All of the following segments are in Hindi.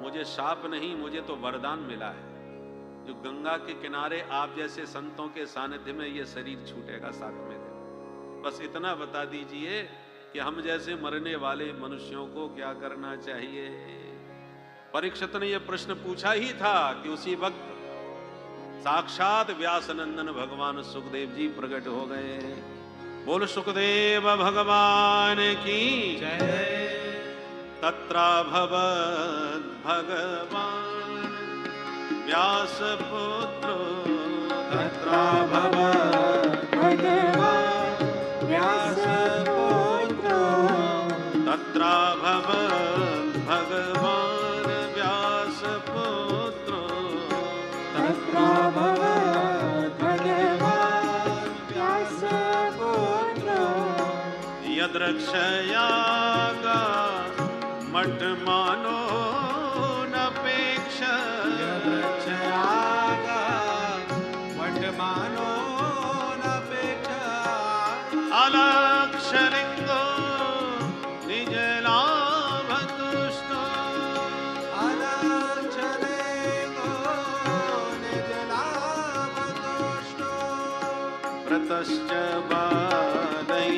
मुझे शाप नहीं, मुझे तो वरदान मिला है। जो गंगा के किनारे आप जैसे संतों के सानिध्य में ये शरीर छूटेगा 7वें दिन। बस इतना बता दीजिए कि हम जैसे मरने वाले मनुष्यों को क्या करना चाहिए। परीक्षित ने यह प्रश्न पूछा ही था कि उसी वक्त साक्षात व्यासनंदन भगवान सुखदेव जी प्रकट हो गए। बोल सुखदेव भगवान की जय। तत्राभवत् भगवान व्यासपुत्र तत्राभवत् भगवान व्यासपुत्र तत्राभवत् भगवान व्यासपुत्र तत्राभवत् भगवान व्यासपुत्र यद्रक्षयागा मठ मानो नपेक्ष यद्रक्षयागा मठ मानो नपेक्ष अलक्षलिंगो निज लाभ तुष्टो अलक्षलिंगो निज लाभ तुष्टो प्रतश्च बालैरवधूत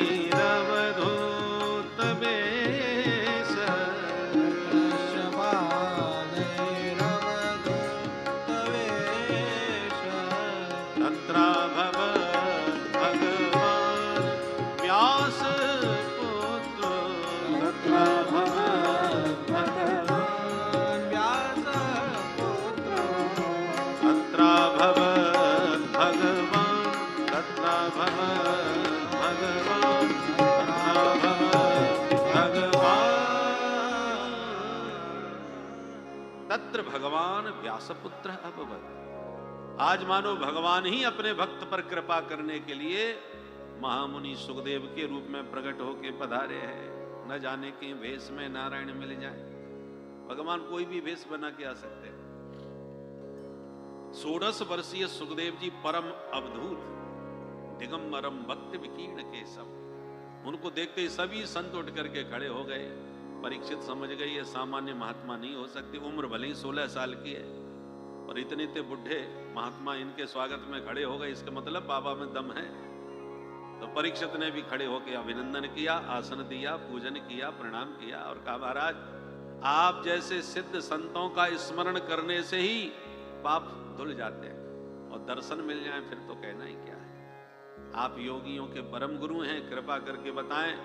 वेश तत्राभवत् भगवान व्यासपुत्र तत्राभवत् भगवान व्यासपुत्र तत्राभवत् भगवान तत्राभवत् भगवान तत्र भगवान व्यासपुत्र अभवत्। आज मानो भगवान ही अपने भक्त पर कृपा करने के लिए महामुनि सुखदेव के रूप में प्रकट होके पधारे हैं। न जाने के वेश में नारायण मिल जाए। भगवान कोई भी वेश बना के आ सकते हैं। 16 वर्षीय सुखदेव जी परम अवधूत दिगंबरम भक्त विकीर्ण के सब। उनको देखते ही सभी संत उठ करके खड़े हो गए। परीक्षित समझ गए ये सामान्य महात्मा नहीं हो सकती। उम्र भले ही 16 साल की है और इतने बुढ़े महात्मा इनके स्वागत में खड़े हो गए, इसका मतलब बाबा में दम है। तो परीक्षित ने भी खड़े होकर अभिनंदन किया, आसन दिया, पूजन किया, प्रणाम किया और कहा महाराज आप जैसे सिद्ध संतों का स्मरण करने से ही पाप धुल जाते हैं और दर्शन मिल जाए फिर तो कहना ही क्या है। आप योगियों के परम गुरु हैं, कृपा करके बताएं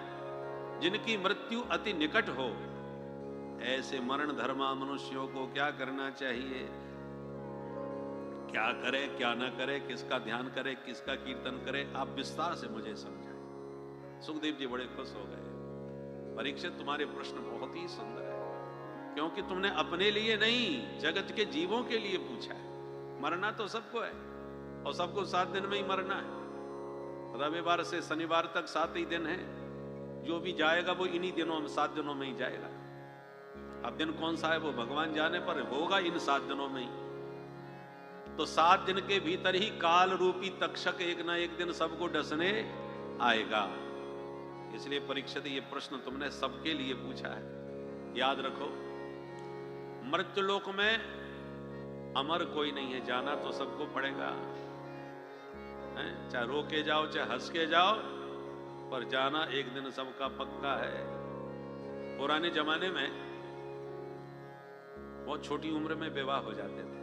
जिनकी मृत्यु अति निकट हो ऐसे मरण धर्मा मनुष्यों को क्या करना चाहिए, क्या करे क्या ना करे, किसका ध्यान करे, किसका कीर्तन करे, आप विस्तार से मुझे समझाएं। सुखदेव जी बड़े खुश हो गए। परीक्षित तुम्हारे प्रश्न बहुत ही सुंदर है, क्योंकि तुमने अपने लिए नहीं जगत के जीवों के लिए पूछा है। मरना तो सबको है और सबको 7 दिन में ही मरना है। रविवार से शनिवार तक 7 ही दिन है। जो भी जाएगा वो इन्हीं दिनों में 7 दिनों में ही जाएगा। अब दिन कौन सा है वो भगवान जाने, पर होगा इन 7 दिनों में ही। तो 7 दिन के भीतर ही काल रूपी तक्षक एक ना एक दिन सबको डसने आएगा। इसलिए परीक्षित ये प्रश्न तुमने सबके लिए पूछा है। याद रखो मृत्युलोक में अमर कोई नहीं है, जाना तो सबको पड़ेगा। चाहे रो के जाओ चाहे हंस के जाओ, पर जाना एक दिन सबका पक्का है। पुराने जमाने में बहुत छोटी उम्र में विवाह हो जाते थे।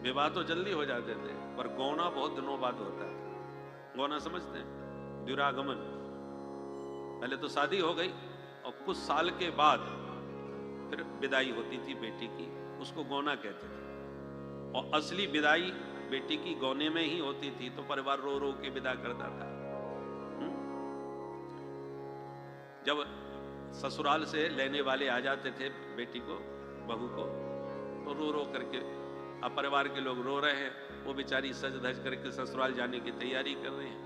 विवाह तो जल्दी हो जाते थे, पर गौना बहुत दिनों बाद होता था। गौना समझते हैं? दुरागमन। पहले तो शादी हो गई और कुछ साल के बाद फिर विदाई होती थी बेटी की, उसको गौना कहते थे। और असली विदाई बेटी की गौने में ही होती थी, तो परिवार रो रो के विदा करता था। जब ससुराल से लेने वाले आ जाते थे बेटी को, बहू को, तो रो रो करके, अब परिवार के लोग रो रहे हैं, वो बेचारी सज धज करके ससुराल जाने की तैयारी कर रहे हैं।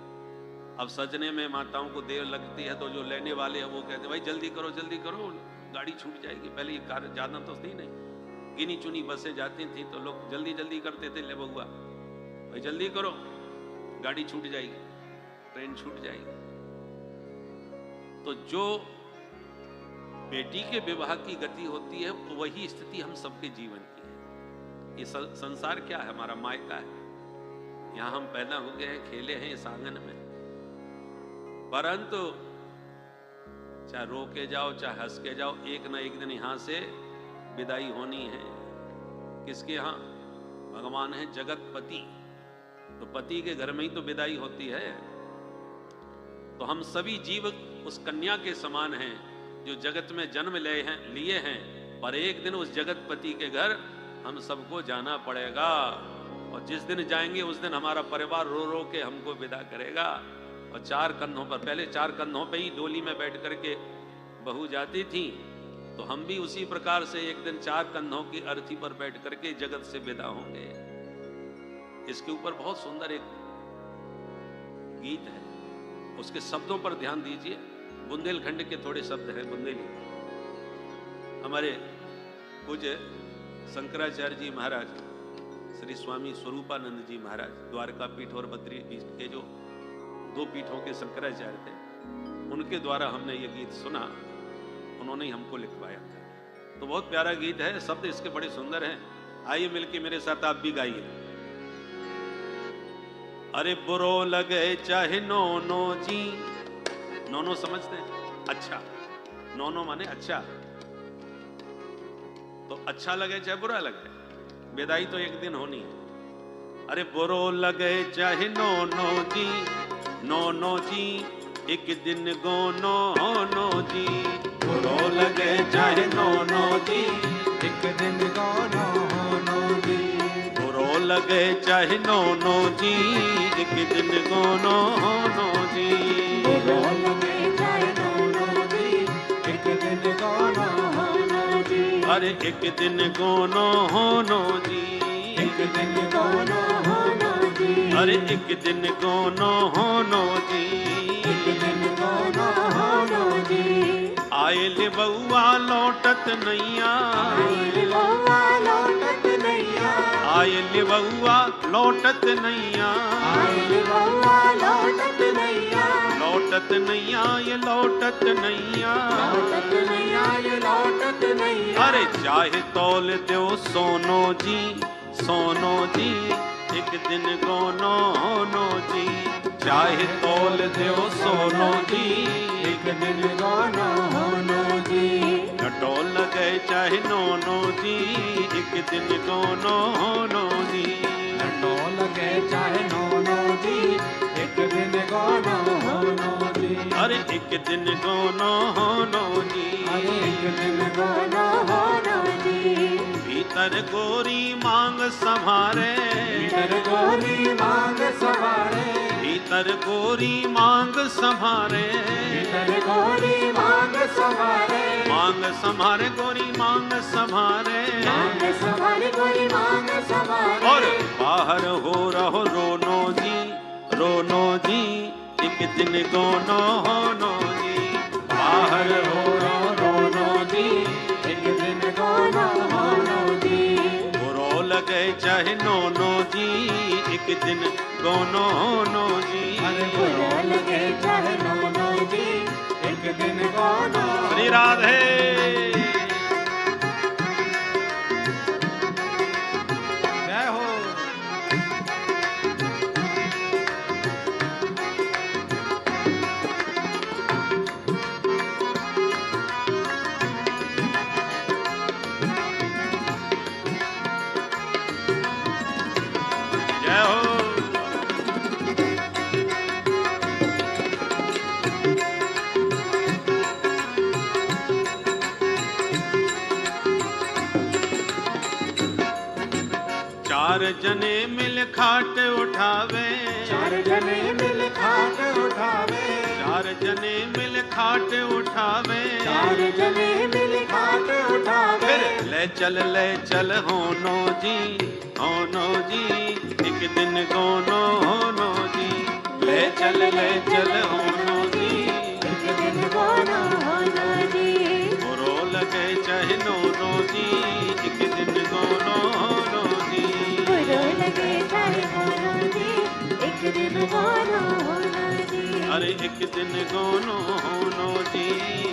अब सजने में माताओं को देर लगती है, तो जो लेने वाले हैं वो कहते हैं भाई जल्दी करो गाड़ी छूट जाएगी। पहले ये कार ज्यादा तो थी नहीं, गिनी चुनी बसें जाती थी, तो लोग जल्दी जल्दी करते थे, ले बउआ भाई जल्दी करो गाड़ी छूट जाएगी, ट्रेन छूट जाएगी। तो जो बेटी के विवाह की गति होती है, वही स्थिति हम सबके जीवन की है। ये संसार क्या है? हमारा मायका है। यहां हम पैदा हो गए हैं, खेले हैं इस आंगन में, परंतु चाहे रो के जाओ चाहे हंस के जाओ, एक ना एक दिन यहां से विदाई होनी है। किसके यहां? भगवान है जगतपति, तो पति के घर में ही तो विदाई होती है। तो हम सभी जीव उस कन्या के समान हैं जो जगत में जन्म लिए हैं, पर एक दिन उस जगतपति के घर हम सबको जाना पड़ेगा। और जिस दिन जाएंगे उस दिन हमारा परिवार रो रो के हमको विदा करेगा। और चार कंधों पर, पहले चार कंधों पे ही डोली में बैठ करके बहू जाती थी, तो हम भी उसी प्रकार से एक दिन चार कंधों की अर्थी पर बैठ करके जगत से विदा होंगे। इसके ऊपर बहुत सुंदर एक गीत है, उसके शब्दों पर ध्यान दीजिए। बुंदेलखंड के थोड़े शब्द हैं, बुंदेली। हमारे पूज्य शंकराचार्य जी महाराज, श्री स्वामी स्वरूपानंद जी महाराज, द्वारका पीठ और बद्री पीठ के जो दो पीठों के शंकराचार्य थे, उनके द्वारा हमने ये गीत सुना, उन्होंने ही हमको लिखवाया था। तो बहुत प्यारा गीत है, शब्द इसके बड़े सुंदर हैं। आइए मिलके मेरे साथ आप भी गाइए। अरे बुरो लगे चाहे नोनो जी, नोनो समझते हैं? अच्छा, नोनो माने अच्छा, तो अच्छा लगे चाहे बुरा लगे, विदाई तो एक दिन होनी है। अरे बुरो लगे चाहे नोनो जी, नोनो जी एक दिन गोनो नो जी। बुरो लगे चाहे नोनो जी, एक दिन गोनो नो जी। बुरो लगे चाहे नोनो जी, एक दिन गोनो नो जी। बुरो लगे चाहे नोनो जी, एक दिन गोनो नो जी। अरे एक दिन गोनो नो जी, एक दिन गोनो नो जी। अरे एक दिन गोनो नो जी। एक दिन गोनो नो जी। आयल बउआ लौटत नैया, आयल बउआ लौटत नैया। आयल बउआ लौटत नैया, आयल बउआ लौटत नैया। लौटत नैया ये लौटत नैया। लौटत नैया ये लौटत नैया। अरे चाहे तौल दो सोनो जी, सोनो जी एक दिन गोनो नो जी। चाहे तौल दो सोनो जी, एक दिन गोनो नो जी। टटोल लगे चाहे नोनो जी, एक दिन गोनो नो जी। लटो लगे चाहे नोनो जी, एक दिन गोनो नो जी। अरे एक दिन गोनो नो जी। अरे एक दिन गोनो नो जी। भीतर गोरी मांग संभारे, भीतर गोरी मांग सवारे। भीतर गोरी मांग संभारे, भीतर गोरी मांग सवारे। मांग संभारे गोरी मांग संभारे। मांग सवारे गोरी मांग सवारे। और बाहर हो रहो रोनो जी, रोनो जी एक दिन गोनो नो जी। बाहर हो रहो रोनो जी, एक दिन गोनो नो जी। बुरो लगे चाहे नोनो जी, एक दिन गोनो नो जी। अरे बुरो लगे चाहे नोनो जी, एक दिन गोनो। श्री राधे। जय हो। जय हो। चार जने मिल खाट उठावे, चार जने मिल खाट उठावे। चार जने मिल खाट उठावे। चार जने मिल खाट उठावे। फिर ले चल होनो जी, होनो जी एक दिन गोनो होनो जी। ले चल होनो जी, एक दिन गोनो नो जी। बुरो लगे चाहे नोनो जी, एक दिन गोनो होनो जी। बुरो लगे चाहे गोनो जी, एक दिन गोनो नो जी। अरे एक दिन गोनो होनो जी,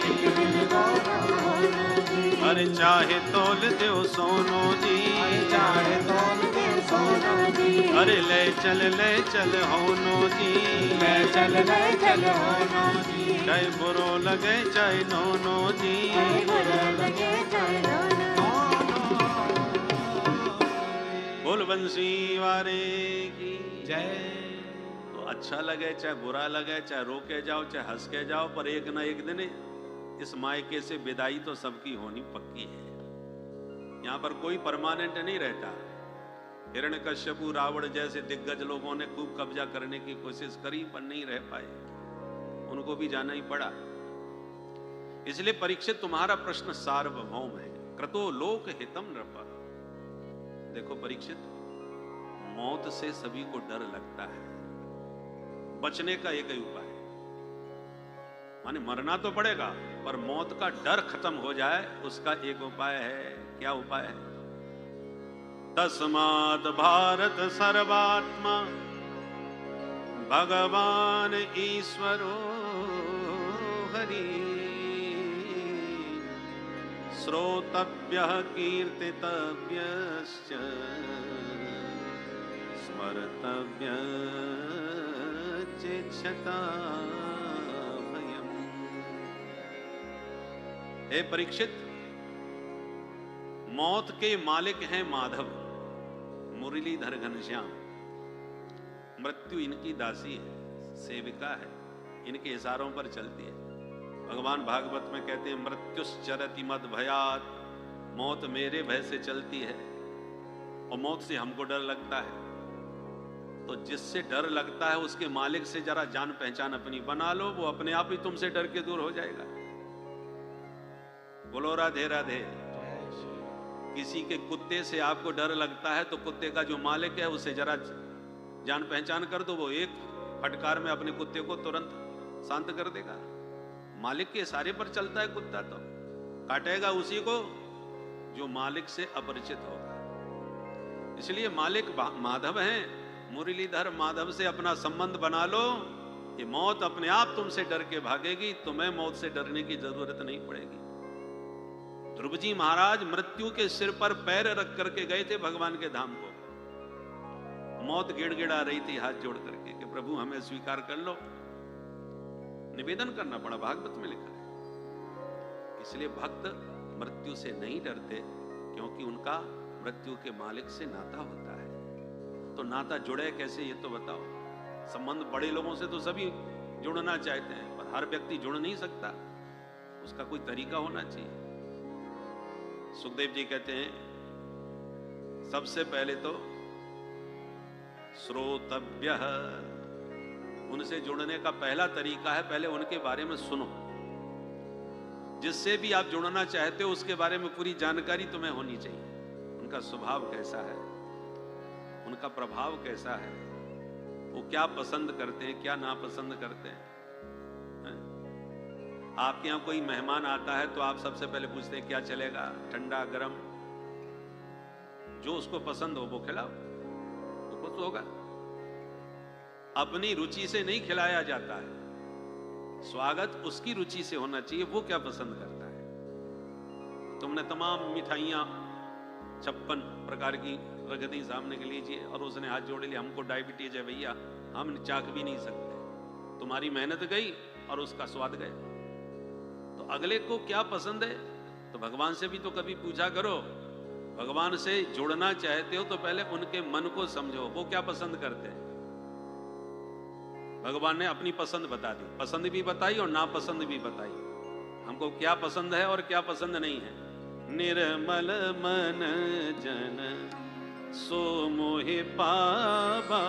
एक दिन गोनो होनो जी, अरे चाहे तोल दो सोनो जी, चाहे तोल दे सोनो जी, अरे ले चल होनो जी, ले चल होनो जी, चाहे बुरो लगे चाहे नोनो जी, बुरा लगे चाहे नोनो। बोल बंसी वारे की जय। तो अच्छा लगे चाहे बुरा लगे, चाहे रो के जाओ चाहे हंस के जाओ, पर एक ना एक दिन इस मायके से विदाई तो सबकी होनी पक्की है। यहाँ पर कोई परमानेंट नहीं रहता। हिरण्यकश्यपु रावण जैसे दिग्गज लोगों ने खूब कब्जा करने की कोशिश करी पर नहीं रह पाए, उनको भी जाना ही पड़ा। इसलिए परीक्षित तुम्हारा प्रश्न सार्वभौम है। क्रतो लोक हितम नृप। देखो परीक्षित, मौत से सभी को डर लगता है, बचने का एक ही उपाय है, माने मरना तो पड़ेगा पर मौत का डर खत्म हो जाए उसका एक उपाय है। क्या उपाय है? तस्मात् भारत सर्वात्मा भगवान ईश्वरो हरि, श्रोतव्यः कीर्तितव्यश्च स्मर्तव्यश्चेच्छता भयम्। हे परीक्षित, मौत के मालिक हैं माधव, मुरलीधर घनश्याम। मृत्यु इनकी दासी है, सेविका है, इनके इशारों पर चलती है। भगवान भागवत में कहते हैं मृत्युश्चरति मद भयात्, मौत मेरे भय से चलती है और मौत से हमको डर लगता है। तो जिससे डर लगता है उसके मालिक से जरा जान पहचान अपनी बना लो, वो अपने आप ही तुमसे डर के दूर हो जाएगा। बोलो राधे राधे। किसी के कुत्ते से आपको डर लगता है तो कुत्ते का जो मालिक है उसे जरा जान पहचान कर दो, वो एक फटकार में अपने कुत्ते को तुरंत शांत कर देगा। मालिक के इशारे पर चलता है कुत्ता, तो काटेगा उसी को जो मालिक से अपरिचित होगा। इसलिए मालिक माधव हैं, मुरलीधर माधव से अपना संबंध बना लो, ये मौत अपने आप तुमसे डर के भागेगी, तुम्हें मौत से डरने की जरूरत नहीं पड़ेगी। ध्रुव जी महाराज मृत्यु के सिर पर पैर रख करके गए थे भगवान के धाम को। मौत गिड़गिड़ा रही थी हाथ जोड़ करके कि प्रभु हमें स्वीकार कर लो। निवेदन करना पड़ा, भागवत में लिखा है। इसलिए भक्त मृत्यु से नहीं डरते, क्योंकि उनका मृत्यु के मालिक से नाता होता है। तो नाता जुड़े कैसे ये तो बताओ। संबंध बड़े लोगों से तो सभी जुड़ना चाहते हैं, पर हर व्यक्ति जुड़ नहीं सकता, उसका कोई तरीका होना चाहिए। सुखदेव जी कहते हैं सबसे पहले तो श्रोतव्यः, उनसे जुड़ने का पहला तरीका है पहले उनके बारे में सुनो। जिससे भी आप जुड़ना चाहते हो उसके बारे में पूरी जानकारी तुम्हें होनी चाहिए। उनका स्वभाव कैसा है, उनका प्रभाव कैसा है, वो क्या पसंद करते हैं, क्या नापसंद करते हैं। आपके यहाँ कोई मेहमान आता है तो आप सबसे पहले पूछते हैं क्या चलेगा, ठंडा गरम, जो उसको पसंद हो वो खिलाओ तो कुछ होगा। अपनी रुचि से नहीं खिलाया जाता है, स्वागत उसकी रुचि से होना चाहिए, वो क्या पसंद करता है। तुमने तमाम मिठाइयां 56 प्रकार की रख दी सामने के लीजिए और उसने हाथ जोड़ लिया, हमको डायबिटीज है भैया, हम चाख भी नहीं सकते। तुम्हारी मेहनत गई और उसका स्वाद गया। तो अगले को क्या पसंद है, तो भगवान से भी तो कभी पूछा करो। भगवान से जुड़ना चाहते हो तो पहले उनके मन को समझो, वो क्या पसंद करते हैं। भगवान ने अपनी पसंद बता दी, पसंद भी बताई और नापसंद भी बताई, हमको क्या पसंद है और क्या पसंद नहीं है। निर्मल मन जन सो मोहि पावा,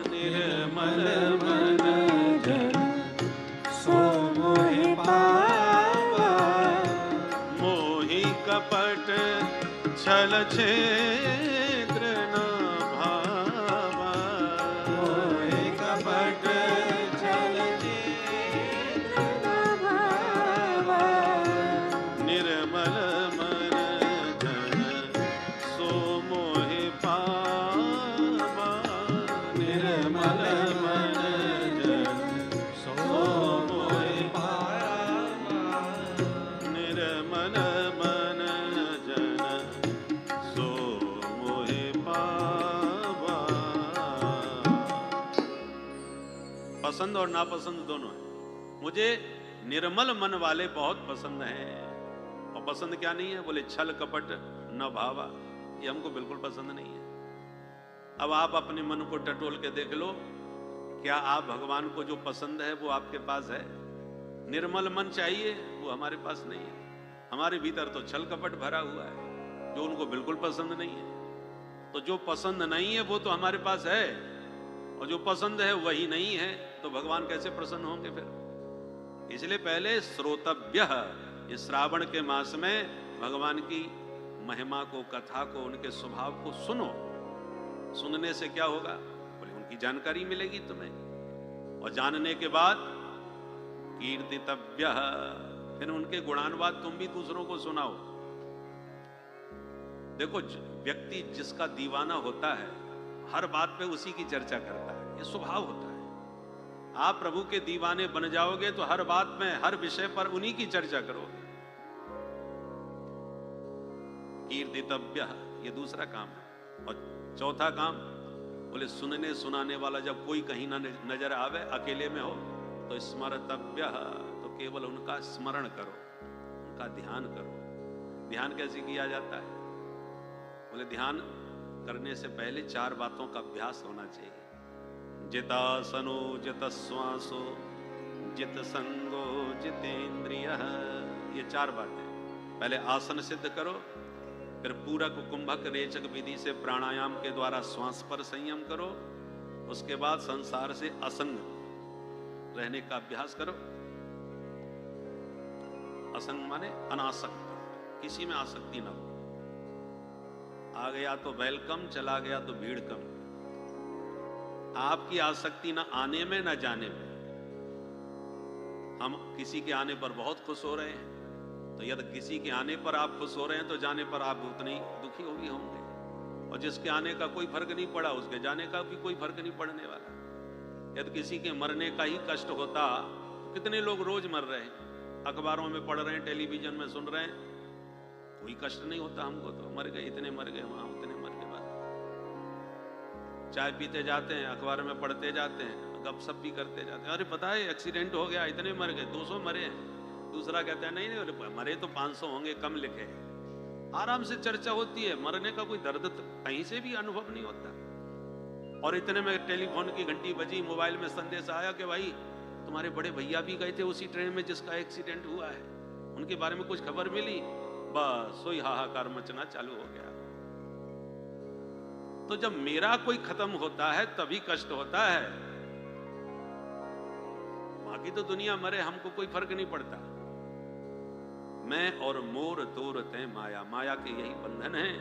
निर्मल मन जन सो मोहि पावा, मोहि कपट छल छेद्र न भावा, मोहि कपट छल छेद्र न भावा, निर्मल मन जन सो मोहि पावा, निर्मल मन जन पसंद और नापसंद दोनों है। मुझे निर्मल मन वाले बहुत पसंद हैं। और पसंद क्या नहीं है? बोले छल कपट न भावा, ये हमको बिल्कुल पसंद नहीं है। अब आप अपने मन को टटोल के देख लो, क्या आप भगवान को जो पसंद है वो आपके पास है? निर्मल मन चाहिए, वो हमारे पास नहीं है। हमारे भीतर तो छल कपट भरा हुआ है, जो उनको बिल्कुल पसंद नहीं है। तो जो पसंद नहीं है वो तो हमारे पास है, और जो पसंद है वही नहीं है, तो भगवान कैसे प्रसन्न होंगे फिर? इसलिए पहले श्रोतव्य, इस श्रावण के मास में भगवान की महिमा को, कथा को, उनके स्वभाव को सुनो। सुनने से क्या होगा? बोले उनकी जानकारी मिलेगी तुम्हें, और जानने के बाद कीर्तितव्य, फिर उनके गुणानुवाद तुम भी दूसरों को सुनाओ। देखो, व्यक्ति जिसका दीवाना होता है हर बात पे उसी की चर्चा करता है, ये स्वभाव होता है। आप प्रभु के दीवाने बन जाओगे तो हर बात में, हर विषय पर उन्हीं की चर्चा करोगे। कीर्तितव्य, ये दूसरा काम है। और चौथा काम, बोले सुनने सुनाने वाला जब कोई कहीं ना नजर आवे, अकेले में हो, तो स्मरतव्य, तो केवल उनका स्मरण करो, उनका ध्यान करो। ध्यान कैसे किया जाता है? बोले ध्यान करने से पहले 4 बातों का अभ्यास होना चाहिए। जितासनो जित श्वासो जित संगो जितेंद्रियः, ये 4 बातें। पहले आसन सिद्ध करो, फिर पूरक कुंभक रेचक विधि से प्राणायाम के द्वारा श्वास पर संयम करो। उसके बाद संसार से असंग रहने का अभ्यास करो। असंग माने अनासक्त, किसी में आसक्ति ना हो। आ गया तो वेलकम, चला गया तो भीड़ कम। आपकी आसक्ति ना आने में ना जाने में। हम किसी के आने पर बहुत खुश हो रहे हैं, तो यदि किसी के आने पर आप खुश हो रहे हैं तो जाने पर आप उतने ही दुखी हो भी होंगे। और जिसके आने का कोई फर्क नहीं पड़ा, उसके जाने का भी कोई फर्क नहीं पड़ने वाला। यदि किसी के मरने का ही कष्ट होता, तो कितने लोग रोज मर रहे हैं, अखबारों में पढ़ रहे हैं, टेलीविजन में सुन रहे हैं, कोई कष्ट नहीं होता हमको। तो मर गए, इतने मर गए, वहां उतने मर गए। बात चाय पीते जाते हैं, अखबार में पढ़ते जाते हैं, गपशप भी करते जाते हैं, अरे पता है एक्सीडेंट हो गया, इतने मर गए, 200 मरे हैं। दूसरा कहता है नहीं नहीं मरे तो 500 होंगे, कम लिखे। आराम से चर्चा होती है, मरने का कोई दर्द कहीं से भी अनुभव नहीं होता। और इतने में टेलीफोन की घंटी बजी, मोबाइल में संदेश आया कि भाई तुम्हारे बड़े भैया भी गए थे उसी ट्रेन में जिसका एक्सीडेंट हुआ है, उनके बारे में कुछ खबर मिली। बस वही हाहाकार मचना चालू हो गया। तो जब मेरा कोई खत्म होता है तभी कष्ट होता है, बाकी तो दुनिया मरे हमको कोई फर्क नहीं पड़ता। मैं और मोर तोर तय माया, माया के यही बंधन है,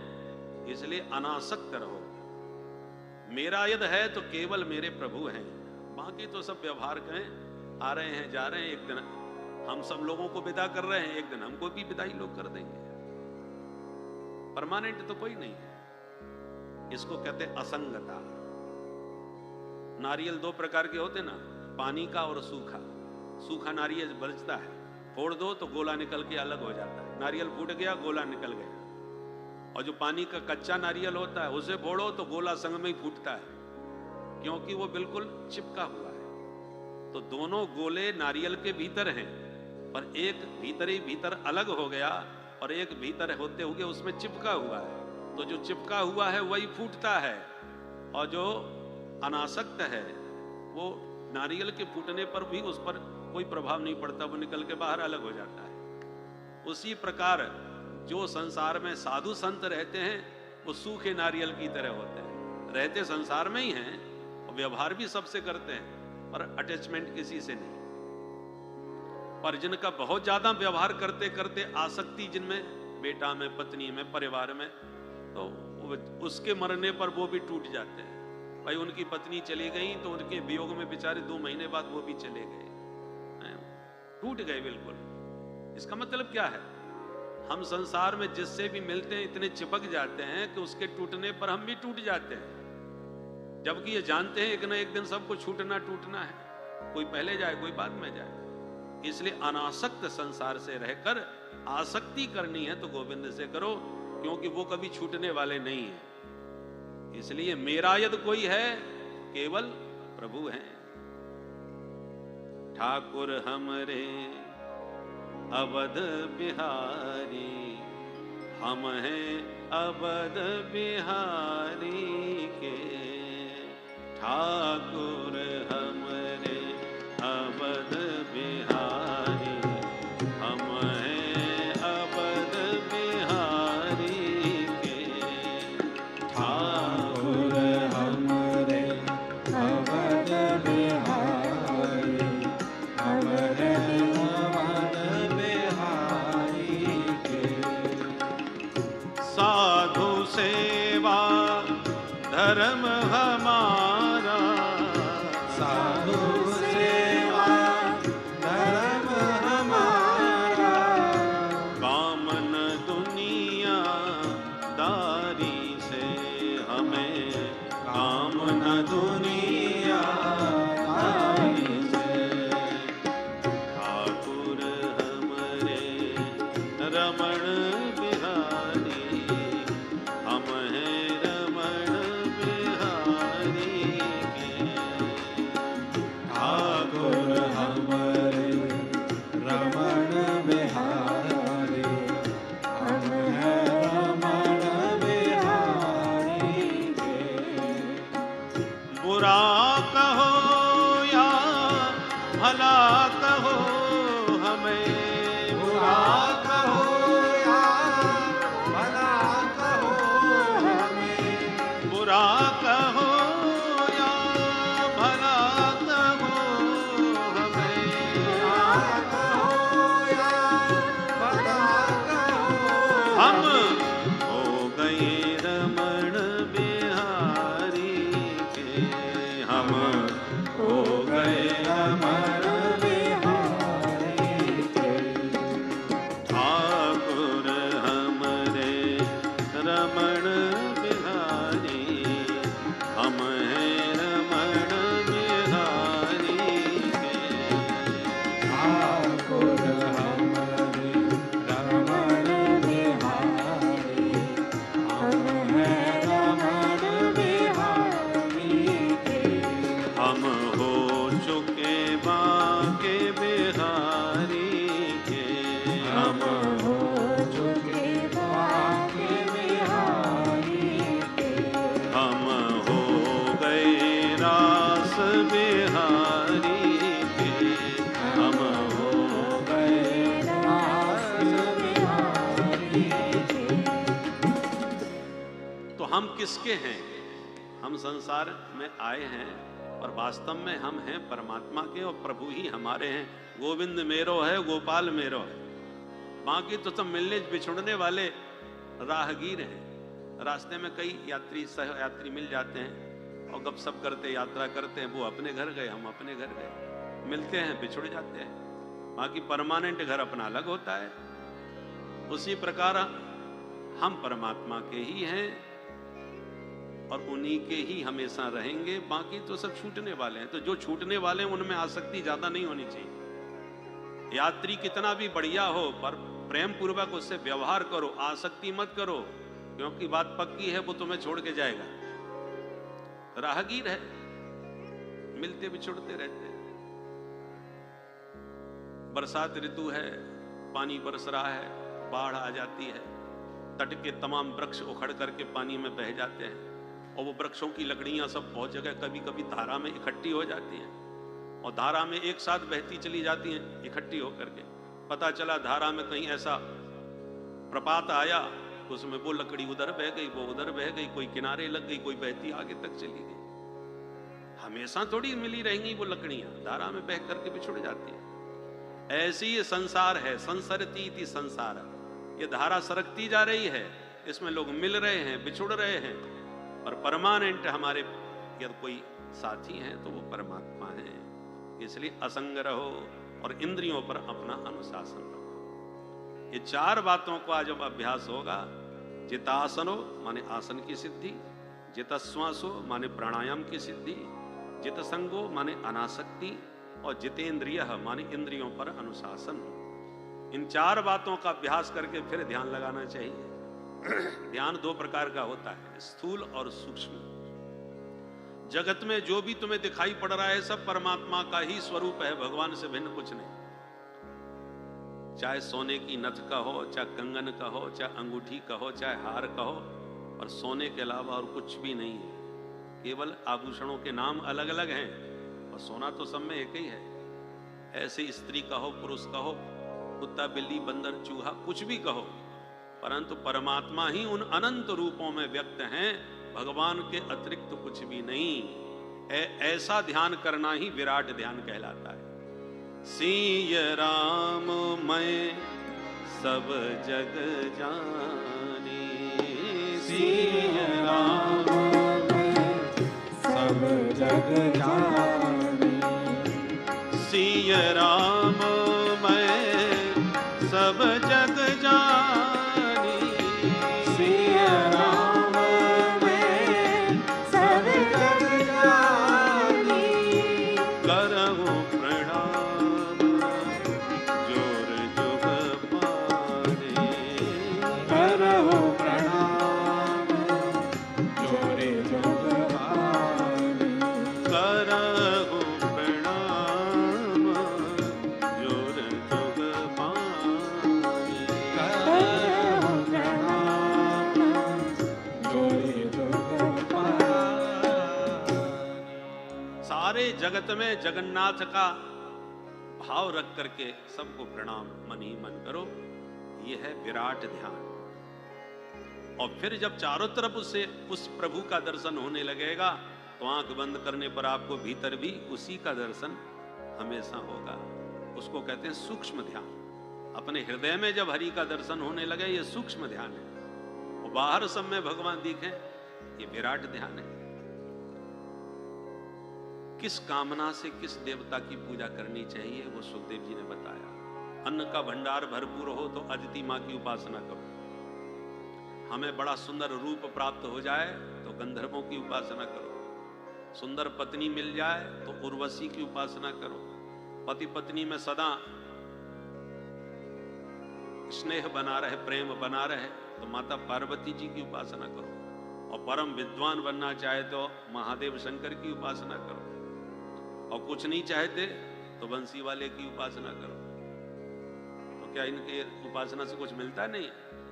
इसलिए अनासक्त रहो। मेरा यद है तो केवल मेरे प्रभु हैं, बाकी तो सब व्यवहार के आ रहे हैं जा रहे हैं। एक दिन हम सब लोगों को विदा कर रहे हैं, एक दिन हमको भी विदाई लोग कर देंगे। परमानेंट तो कोई नहीं है। इसको कहते असंगता। नारियल 2 प्रकार के होते ना, पानी का और सूखा। सूखा नारियल बचता है, फोड़ दो तो गोला निकल के अलग हो जाता है। नारियल फूट गया, गोला निकल गया। और जो पानी का कच्चा नारियल होता है उसे फोड़ो तो गोला संग में ही फूटता है, क्योंकि वो बिल्कुल चिपका हुआ है। तो दोनों गोले नारियल के भीतर हैं, पर एक भीतर ही भीतर अलग हो गया और एक भीतर होते हुए उसमें चिपका हुआ है। तो जो चिपका हुआ है वही फूटता है, और जो अनासक्त है वो नारियल के फूटने पर भी उस पर कोई प्रभाव नहीं पड़ता, वो निकल के बाहर अलग हो जाता है। उसी प्रकार जो संसार में साधु संत रहते हैं वो सूखे नारियल की तरह होते हैं, रहते संसार में ही हैं और व्यवहार भी सबसे करते हैं, पर अटैचमेंट किसी से नहीं। पर जिनका बहुत ज्यादा व्यवहार करते करते आसक्ति जिनमें, बेटा में, पत्नी में, परिवार में, तो उसके मरने पर वो भी टूट जाते हैं। भाई उनकी पत्नी चली गई तो उनके वियोग में बेचारे 2 महीने बाद वो भी चले गए, टूट गए बिल्कुल। इसका मतलब क्या है? हम संसार में जिससे भी मिलते हैं इतने चिपक जाते हैं कि उसके टूटने पर हम भी टूट जाते हैं, जबकि ये जानते हैं एक ना एक दिन सबको छूटना टूटना है, कोई पहले जाए कोई बाद में जाए। इसलिए अनासक्त संसार से रहकर आसक्ति करनी है तो गोविंद से करो, क्योंकि वो कभी छूटने वाले नहीं है। इसलिए मेरा यदि कोई है केवल प्रभु हैं। ठाकुर हमरे अवध बिहारी, हम हैं अवध बिहारी के। ठाकुर हमरे अवध बिहारी, हम हैं अवध बिहारी के। ठाकुर हमरे अवध बिहारी, हमरे अवध बिहारी के। साधु सेवा धर्म हमारा, साधु सेवा धर्म हमारा। कामन दुनिया दारी से हमें, कामन दुनिया दारी से। ठाकुर हमरे रमण बिहारी, हम हैं रमण बिहारी के। ठाकुर हमरे रमण बिहारी, हम हैं रमण बिहारी के। बुरा कहो या भला कहो हमें, बुरा कहो या भला कहो हमें, बुरा कहो या भला कहो हमें। बुरा कहो या भला कहो हम हो गए रमण बिहारी के, हम हो गए रमण बिहारी के। ठाकुर हमरे रमण बिहारी, हम हैं रमण बिहारी के। ठाकुर हमरे रमण बिहारी, हम हैं रमण बिहारी के। हम हो चुके बांके बिहारी के, हम हो चुके बांके बिहारी के। हम हो गए रास बिहारी के, हम हो गए रास बिहारी के। तो हम किसके हैं? हम संसार में आए हैं और वास्तव में हम हैं परमात्मा के, और प्रभु ही हमारे हैं। गोविंद मेरो है, गोपाल मेरो है। बाकी तो सब मिलने बिछुड़ने वाले राहगीर हैं। रास्ते में कई यात्री सह यात्री मिल जाते हैं और गपशप करते यात्रा करते हैं। वो अपने घर गए, हम अपने घर गए, मिलते हैं बिछुड़ जाते हैं। बाकी परमानेंट घर अपना अलग होता है। उसी प्रकार हम परमात्मा के ही हैं और उन्हीं के ही हमेशा रहेंगे। बाकी तो सब छूटने वाले हैं। तो जो छूटने वाले हैं उनमें आसक्ति ज्यादा नहीं होनी चाहिए। यात्री कितना भी बढ़िया हो, पर प्रेम पूर्वक उससे व्यवहार करो, आसक्ति मत करो, क्योंकि बात पक्की है, वो तुम्हें छोड़ के जाएगा। राहगीर है, मिलते बिछुड़ते रहते हैं। बरसात ऋतु है, पानी बरस रहा है, बाढ़ आ जाती है, तट के तमाम वृक्ष उखड़ करके पानी में बह जाते हैं और वो वृक्षों की लकड़ियां सब बहुत जगह कभी कभी धारा में इकट्ठी हो जाती हैं और धारा में एक साथ बहती चली जाती हैं इकट्ठी होकर के। पता चला धारा में कहीं ऐसा प्रपात आया, उसमें वो लकड़ी उधर बह गई, वो उधर बह गई, कोई किनारे लग गई, कोई बहती आगे तक चली गई। हमेशा थोड़ी मिली रहेंगी वो लकड़ियां, धारा में बह करके बिछुड़ जाती है। ऐसी ये संसार है, संसरती थी संसार। ये धारा सरकती जा रही है, इसमें लोग मिल रहे हैं, बिछुड़ रहे हैं, और परमानेंट हमारे यदि कोई साथी हैं तो वो परमात्मा है। इसलिए असंग रहो और इंद्रियों पर अपना अनुशासन रखो। ये चार बातों का जब अभ्यास होगा, जितासनो माने आसन की सिद्धि, जितस्वासो माने प्राणायाम की सिद्धि, जितसंगो माने अनासक्ति, और जितेंद्रिय माने इंद्रियों पर अनुशासन। इन चार बातों का अभ्यास करके फिर ध्यान लगाना चाहिए। ध्यान दो प्रकार का होता है, स्थूल और सूक्ष्म। जगत में जो भी तुम्हें दिखाई पड़ रहा है सब परमात्मा का ही स्वरूप है, भगवान से भिन्न कुछ नहीं। चाहे सोने की नथ का हो, चाहे कंगन का हो, चाहे अंगूठी का हो, चाहे हार का हो, और सोने के अलावा और कुछ भी नहीं है। केवल आभूषणों के नाम अलग अलग हैं और सोना तो सब में एक ही है। ऐसे स्त्री का हो, पुरुष का हो, कुत्ता बिल्ली बंदर चूहा कुछ भी कहो, परंतु परमात्मा ही उन अनंत रूपों में व्यक्त हैं, भगवान के अतिरिक्त कुछ भी नहीं। ऐसा ध्यान करना ही विराट ध्यान कहलाता है। सिय राम मैं सब जग जानी, सिय राम मैं सब जग जानी, सिय राम मैं सब जग जानी, सिय राम मैं सब जग जानी, करहु प्रणाम जोर जुग पाने, करहु प्रणाम जोरे जुग पानी, करहु प्रणाम जोर जुग पाने। करहु प्रणाम जोरे जुग पानी। सारे जगत में जगन्नाथ का भाव रख करके सबको प्रणाम मन ही मन करो, ये है विराट ध्यान। और फिर जब चारों तरफ उससे उस प्रभु का दर्शन होने लगेगा तो आंख बंद करने पर आपको भीतर भी उसी का दर्शन हमेशा होगा। उसको कहते हैं सूक्ष्म ध्यान। अपने हृदय में जब हरि का दर्शन होने लगे ये सूक्ष्म ध्यान है, और बाहर सब में भगवान दिखे ये विराट ध्यान है। किस कामना से किस देवता की पूजा करनी चाहिए वो सुखदेव जी ने बताया। अन्न का भंडार भरपूर हो तो अदिति माँ की उपासना करो, हमें बड़ा सुंदर रूप प्राप्त हो जाए तो गंधर्वों की उपासना करो, सुंदर पत्नी मिल जाए तो उर्वशी की उपासना करो, पति पत्नी में सदा स्नेह बना रहे, प्रेम बना रहे तो माता पार्वती जी की उपासना करो, और परम विद्वान बनना चाहे तो महादेव शंकर की उपासना करो, और कुछ नहीं चाहते तो बंसी वाले की उपासना करो। तो क्या इनके उपासना से कुछ मिलता नहीं?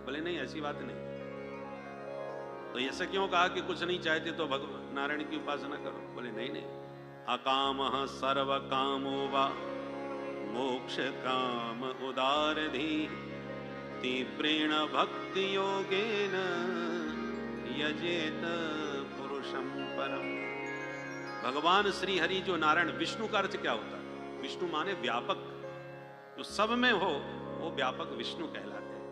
बोले नहीं, ऐसी बात नहीं। तो ऐसा क्यों कहा कि कुछ नहीं चाहते तो भगवान नारायण की उपासना करो? बोले नहीं नहीं, अकामः सर्व कामो वा मोक्ष काम उदारधि तीव्रेण भक्ति योगेन यजेत पुरुषं परम। भगवान श्री हरि जो नारायण, विष्णु का अर्थ क्या होता है? विष्णु माने व्यापक, जो सब में हो वो व्यापक विष्णु कहलाते हैं।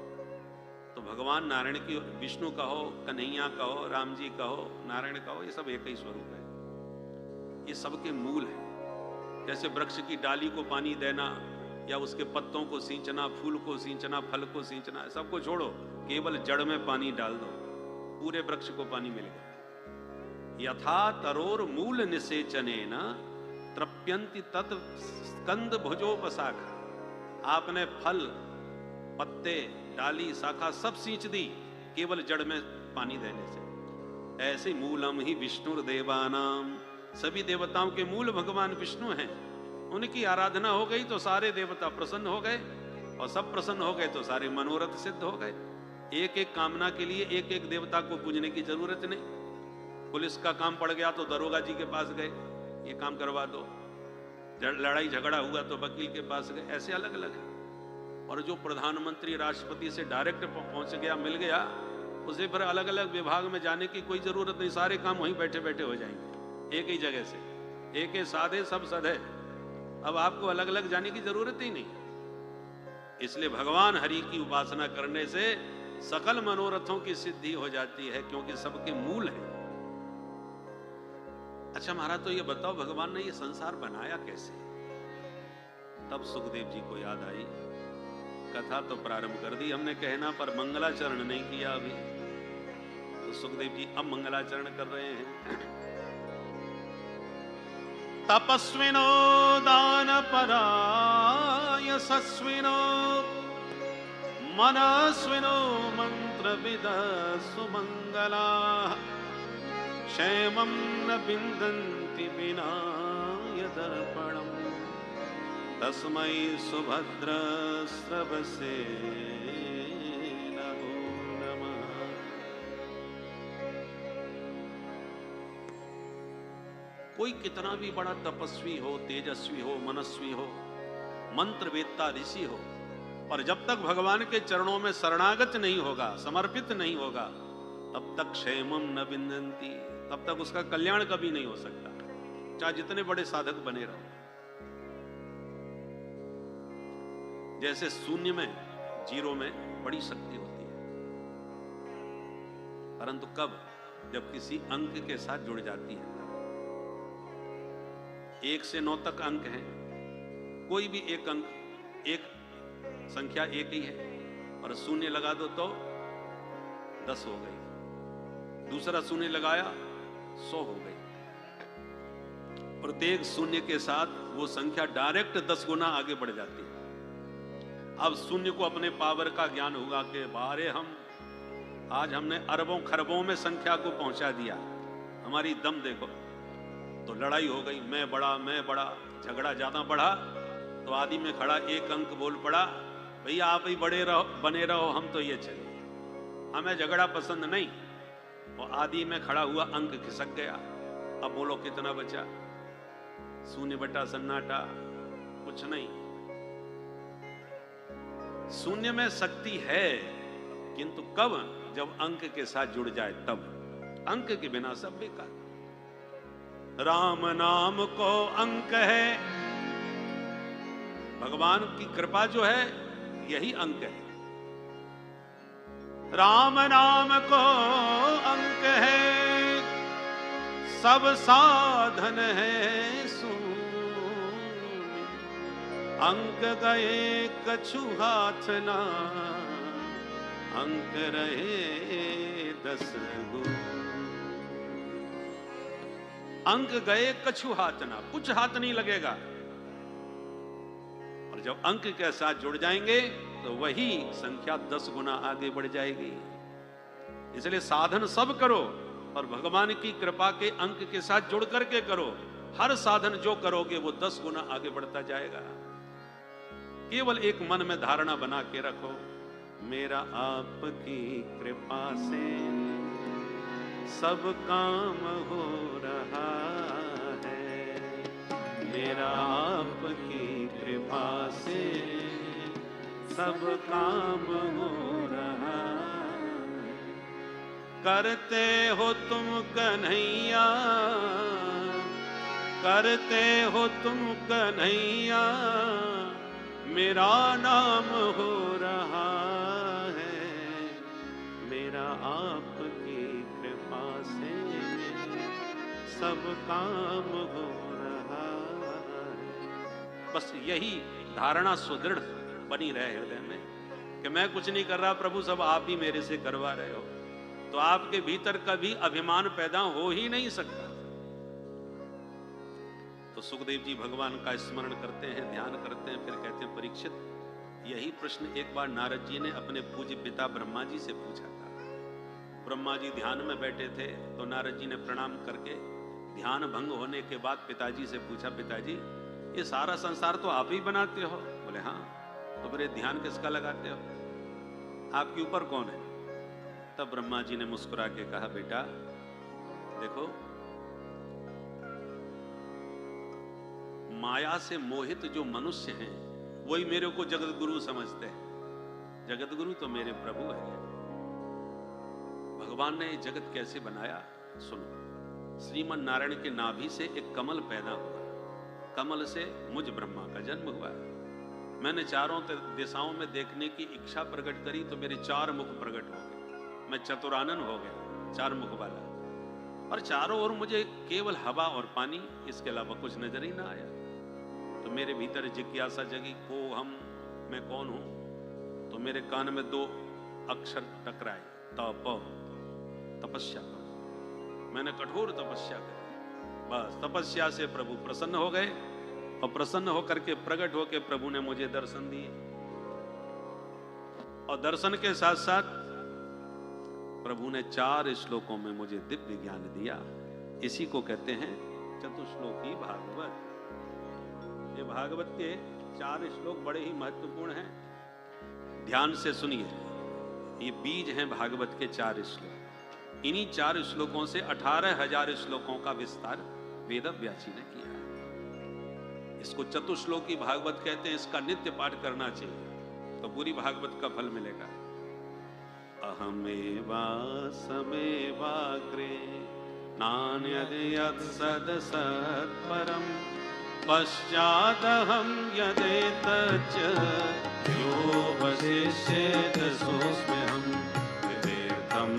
तो भगवान नारायण की, विष्णु कहो, कन्हैया कहो, राम जी कहो, नारायण कहो, ये सब एक ही स्वरूप है, ये सबके मूल है। जैसे वृक्ष की डाली को पानी देना या उसके पत्तों को सींचना, फूल को सींचना, फल को सींचना, सबको छोड़ो, केवल जड़ में पानी डाल दो, पूरे वृक्ष को पानी मिलेगा। यथा तरोर मूल निसेचनेन तृप्यन्ति तत् स्कंद भुजोपशाखा। आपने फल, पत्ते, डाली, शाखा सब सींच दी केवल जड़ में पानी देने से। ऐसे मूलम ही विष्णुर्देवानाम, सभी देवताओं के मूल भगवान विष्णु हैं। उनकी आराधना हो गई तो सारे देवता प्रसन्न हो गए, और सब प्रसन्न हो गए तो सारे मनोरथ सिद्ध हो गए। एक एक कामना के लिए एक एक देवता को पूजने की जरूरत नहीं। पुलिस का काम पड़ गया तो दरोगा जी के पास गए, ये काम करवा दो, लड़ाई झगड़ा हुआ तो वकील के पास गए, ऐसे अलग अलग है। और जो प्रधानमंत्री राष्ट्रपति से डायरेक्ट पहुंच गया, मिल गया, उसे फिर अलग अलग विभाग में जाने की कोई जरूरत नहीं, सारे काम वहीं बैठे बैठे हो जाएंगे एक ही जगह से, एक ही साधे सब सधे। अब आपको अलग अलग जाने की जरूरत ही नहीं। इसलिए भगवान हरि की उपासना करने से सकल मनोरथों की सिद्धि हो जाती है, क्योंकि सबके मूल है। अच्छा महाराज, तो ये बताओ भगवान ने ये संसार बनाया कैसे? तब सुखदेव जी को याद आई, कथा तो प्रारंभ कर दी हमने कहना, पर मंगलाचरण नहीं किया अभी। तो सुखदेव जी अब मंगलाचरण कर रहे हैं। तपस्विनो दानपरा यशस्विनो मनस्विनो मंत्रविद सुमंगला क्षेमं न विन्दन्ति विना यदर्पणम् तस्मै सुभद्रस्रवसे नमो नमः। कोई कितना भी बड़ा तपस्वी हो, तेजस्वी हो, मनस्वी हो, मंत्रवेत्ता ऋषि हो, पर जब तक भगवान के चरणों में शरणागत नहीं होगा, समर्पित नहीं होगा, तब तक क्षेमम न विन्दन्ति, तब तक उसका कल्याण कभी नहीं हो सकता, चाहे जितने बड़े साधक बने रहो। जैसे शून्य में, जीरो में बड़ी शक्ति होती है, परंतु कब? जब किसी अंक के साथ जुड़ जाती है। 1 से 9 तक अंक है, कोई भी एक अंक, एक संख्या एक ही है, और शून्य लगा दो तो 10 हो गई, दूसरा शून्य लगाया 100 हो गई। प्रत्येक शून्य के साथ वो संख्या डायरेक्ट 10 गुना आगे बढ़ जाती है। अब शून्य को अपने पावर का ज्ञान होगा कि बारे आज हमने अरबों खरबों में संख्या को पहुंचा दिया, हमारी दम देखो। तो लड़ाई हो गई, मैं बड़ा, झगड़ा ज्यादा बढ़ा, तो आदि में खड़ा एक अंक बोल पड़ा, भैया आप ही बने रहो, हम तो ये चले, हमें झगड़ा पसंद नहीं। और आदि में खड़ा हुआ अंक खिसक गया। अब बोलो कितना बचा? शून्य बटा सन्नाटा, कुछ नहीं। शून्य में शक्ति है, किंतु कब? जब अंक के साथ जुड़ जाए तब। अंक के बिना सब बेकार। राम नाम को अंक है, भगवान की कृपा जो है यही अंक है। राम नाम को अंक है, सब साधन है शून्य। अंक गए कछु हाथ ना, अंक रहे 10 गुण। अंक गए कछु हाथ ना, कुछ हाथ नहीं लगेगा। और जब अंक के साथ जुड़ जाएंगे तो वही संख्या 10 गुना आगे बढ़ जाएगी। इसलिए साधन सब करो, और भगवान की कृपा के अंक के साथ जुड़ करके करो। हर साधन जो करोगे वो 10 गुना आगे बढ़ता जाएगा। केवल एक मन में धारणा बना के रखो, मेरा आपकी कृपा से सब काम हो रहा है। मेरा आपकी कृपा से सब काम हो रहा है। करते हो तुम कन्हैया, करते हो तुम कन्हैया, मेरा नाम हो रहा है। मेरा आपकी कृपा से सब काम हो रहा है। बस यही धारणा सुदृढ़ बनी रहे हृदय में कि मैं कुछ नहीं कर रहा प्रभु, सब आप ही मेरे से करवा रहे हो, तो आपके भीतर कभी अभिमान पैदा हो ही नहीं सकता। तो सुखदेव जी भगवान का स्मरण करते हैं, ध्यान करते हैं, फिर कहते हैं परीक्षित, यही प्रश्न एक बार नारद जी ने अपने पूज्य पिता ब्रह्मा जी से पूछा था। ब्रह्मा जी ध्यान में बैठे थे, तो नारद जी ने प्रणाम करके ध्यान भंग होने के बाद पिताजी से पूछा, पिताजी ये सारा संसार तो आप ही बनाते हो? बोले हाँ। तो फिर ध्यान किसका लगाते हो? आपके ऊपर कौन है? तब ब्रह्मा जी ने मुस्कुरा के कहा, बेटा देखो, माया से मोहित जो मनुष्य हैं वही मेरे को जगत गुरु समझते हैं। जगत गुरु तो मेरे प्रभु है। भगवान ने जगत कैसे बनाया सुनो। श्रीमन नारायण के नाभि से एक कमल पैदा हुआ, कमल से मुझ ब्रह्मा का जन्म हुआ। मैंने चारों दिशाओं में देखने की इच्छा प्रकट करी तो मेरे 4 मुख प्रकट हो गए। मैं चतुरानन हो गया, 4 मुख वाला, और चारों ओर मुझे केवल हवा और पानी, इसके अलावा कुछ नजर ही ना आया। तो मेरे भीतर जिज्ञासा जगी, को हम, मैं कौन हूं? तो मेरे कान में 2 अक्षर टकराए, तप, तपस्या। मैंने कठोर तपस्या करी, बस तपस्या से प्रभु प्रसन्न हो गए, और प्रसन्न होकर के प्रकट होकर प्रभु ने मुझे दर्शन दिए। और दर्शन के साथ साथ प्रभु ने 4 श्लोकों में मुझे दिव्य ज्ञान दिया। इसी को कहते हैं चतुश्लोकी भागवत। ये भागवत के 4 श्लोक बड़े ही महत्वपूर्ण हैं, ध्यान से सुनिए। ये बीज हैं भागवत के 4 श्लोक। इन्हीं 4 श्लोकों से 18,000 श्लोकों का विस्तार वेद व्यासी ने किया है। इसको चतुश्लोकी भागवत कहते हैं। इसका नित्य पाठ करना चाहिए तो पूरी भागवत का फल मिलेगा। अहमेवा समेवाग्रे नान्यद् सदसत्परम् पश्चादहं यदेतच्च यो वशिष्येत सोऽस्म्यहं विवेकं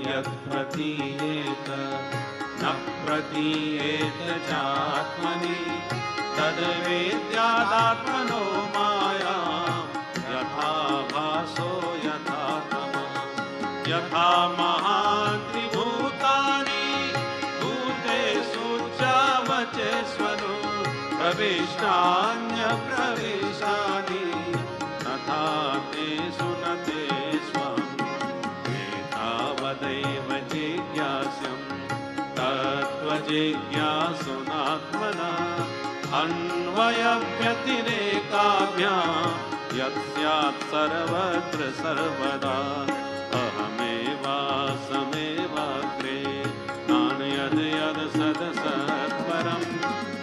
यत् प्रतीयेत न प्रतीयेत चात्मनि तद्वेद्यादात्मनो माया यथा भासो यथा तमः यथा महात्रिभूतानि भूतेषु चावचेष्वनु प्रविष्टान्य प्रविष्टानि तथा तेषु न तेष्वम् एतावदैव जिज्ञास्यम् तत्त्वजिज्ञासुनात्मना अन्वयव्यतिरेकाभ्याम् यत् स्यात् सर्वत्र सर्वदा अहमेवासमेवाग्रे नान्यद् सदसत्परम्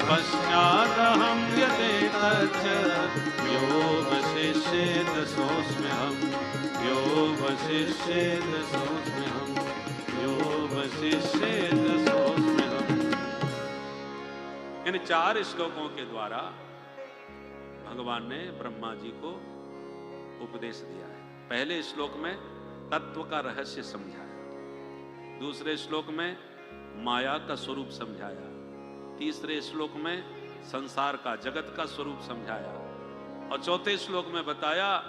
पश्चादहं यदेतच्च यो वशिष्येत सोऽस्म्यहं यो वशिष्येत सोऽस्म्यहं यो वशिष्येत सोऽस्म्यहम्। इन 4 श्लोकों के द्वारा भगवान ने ब्रह्मा जी को उपदेश दिया है। पहले श्लोक में तत्व का रहस्य समझाया, दूसरे श्लोक में माया का स्वरूप समझाया, तीसरे श्लोक में संसार का जगत का स्वरूप समझाया और चौथे श्लोक में बताया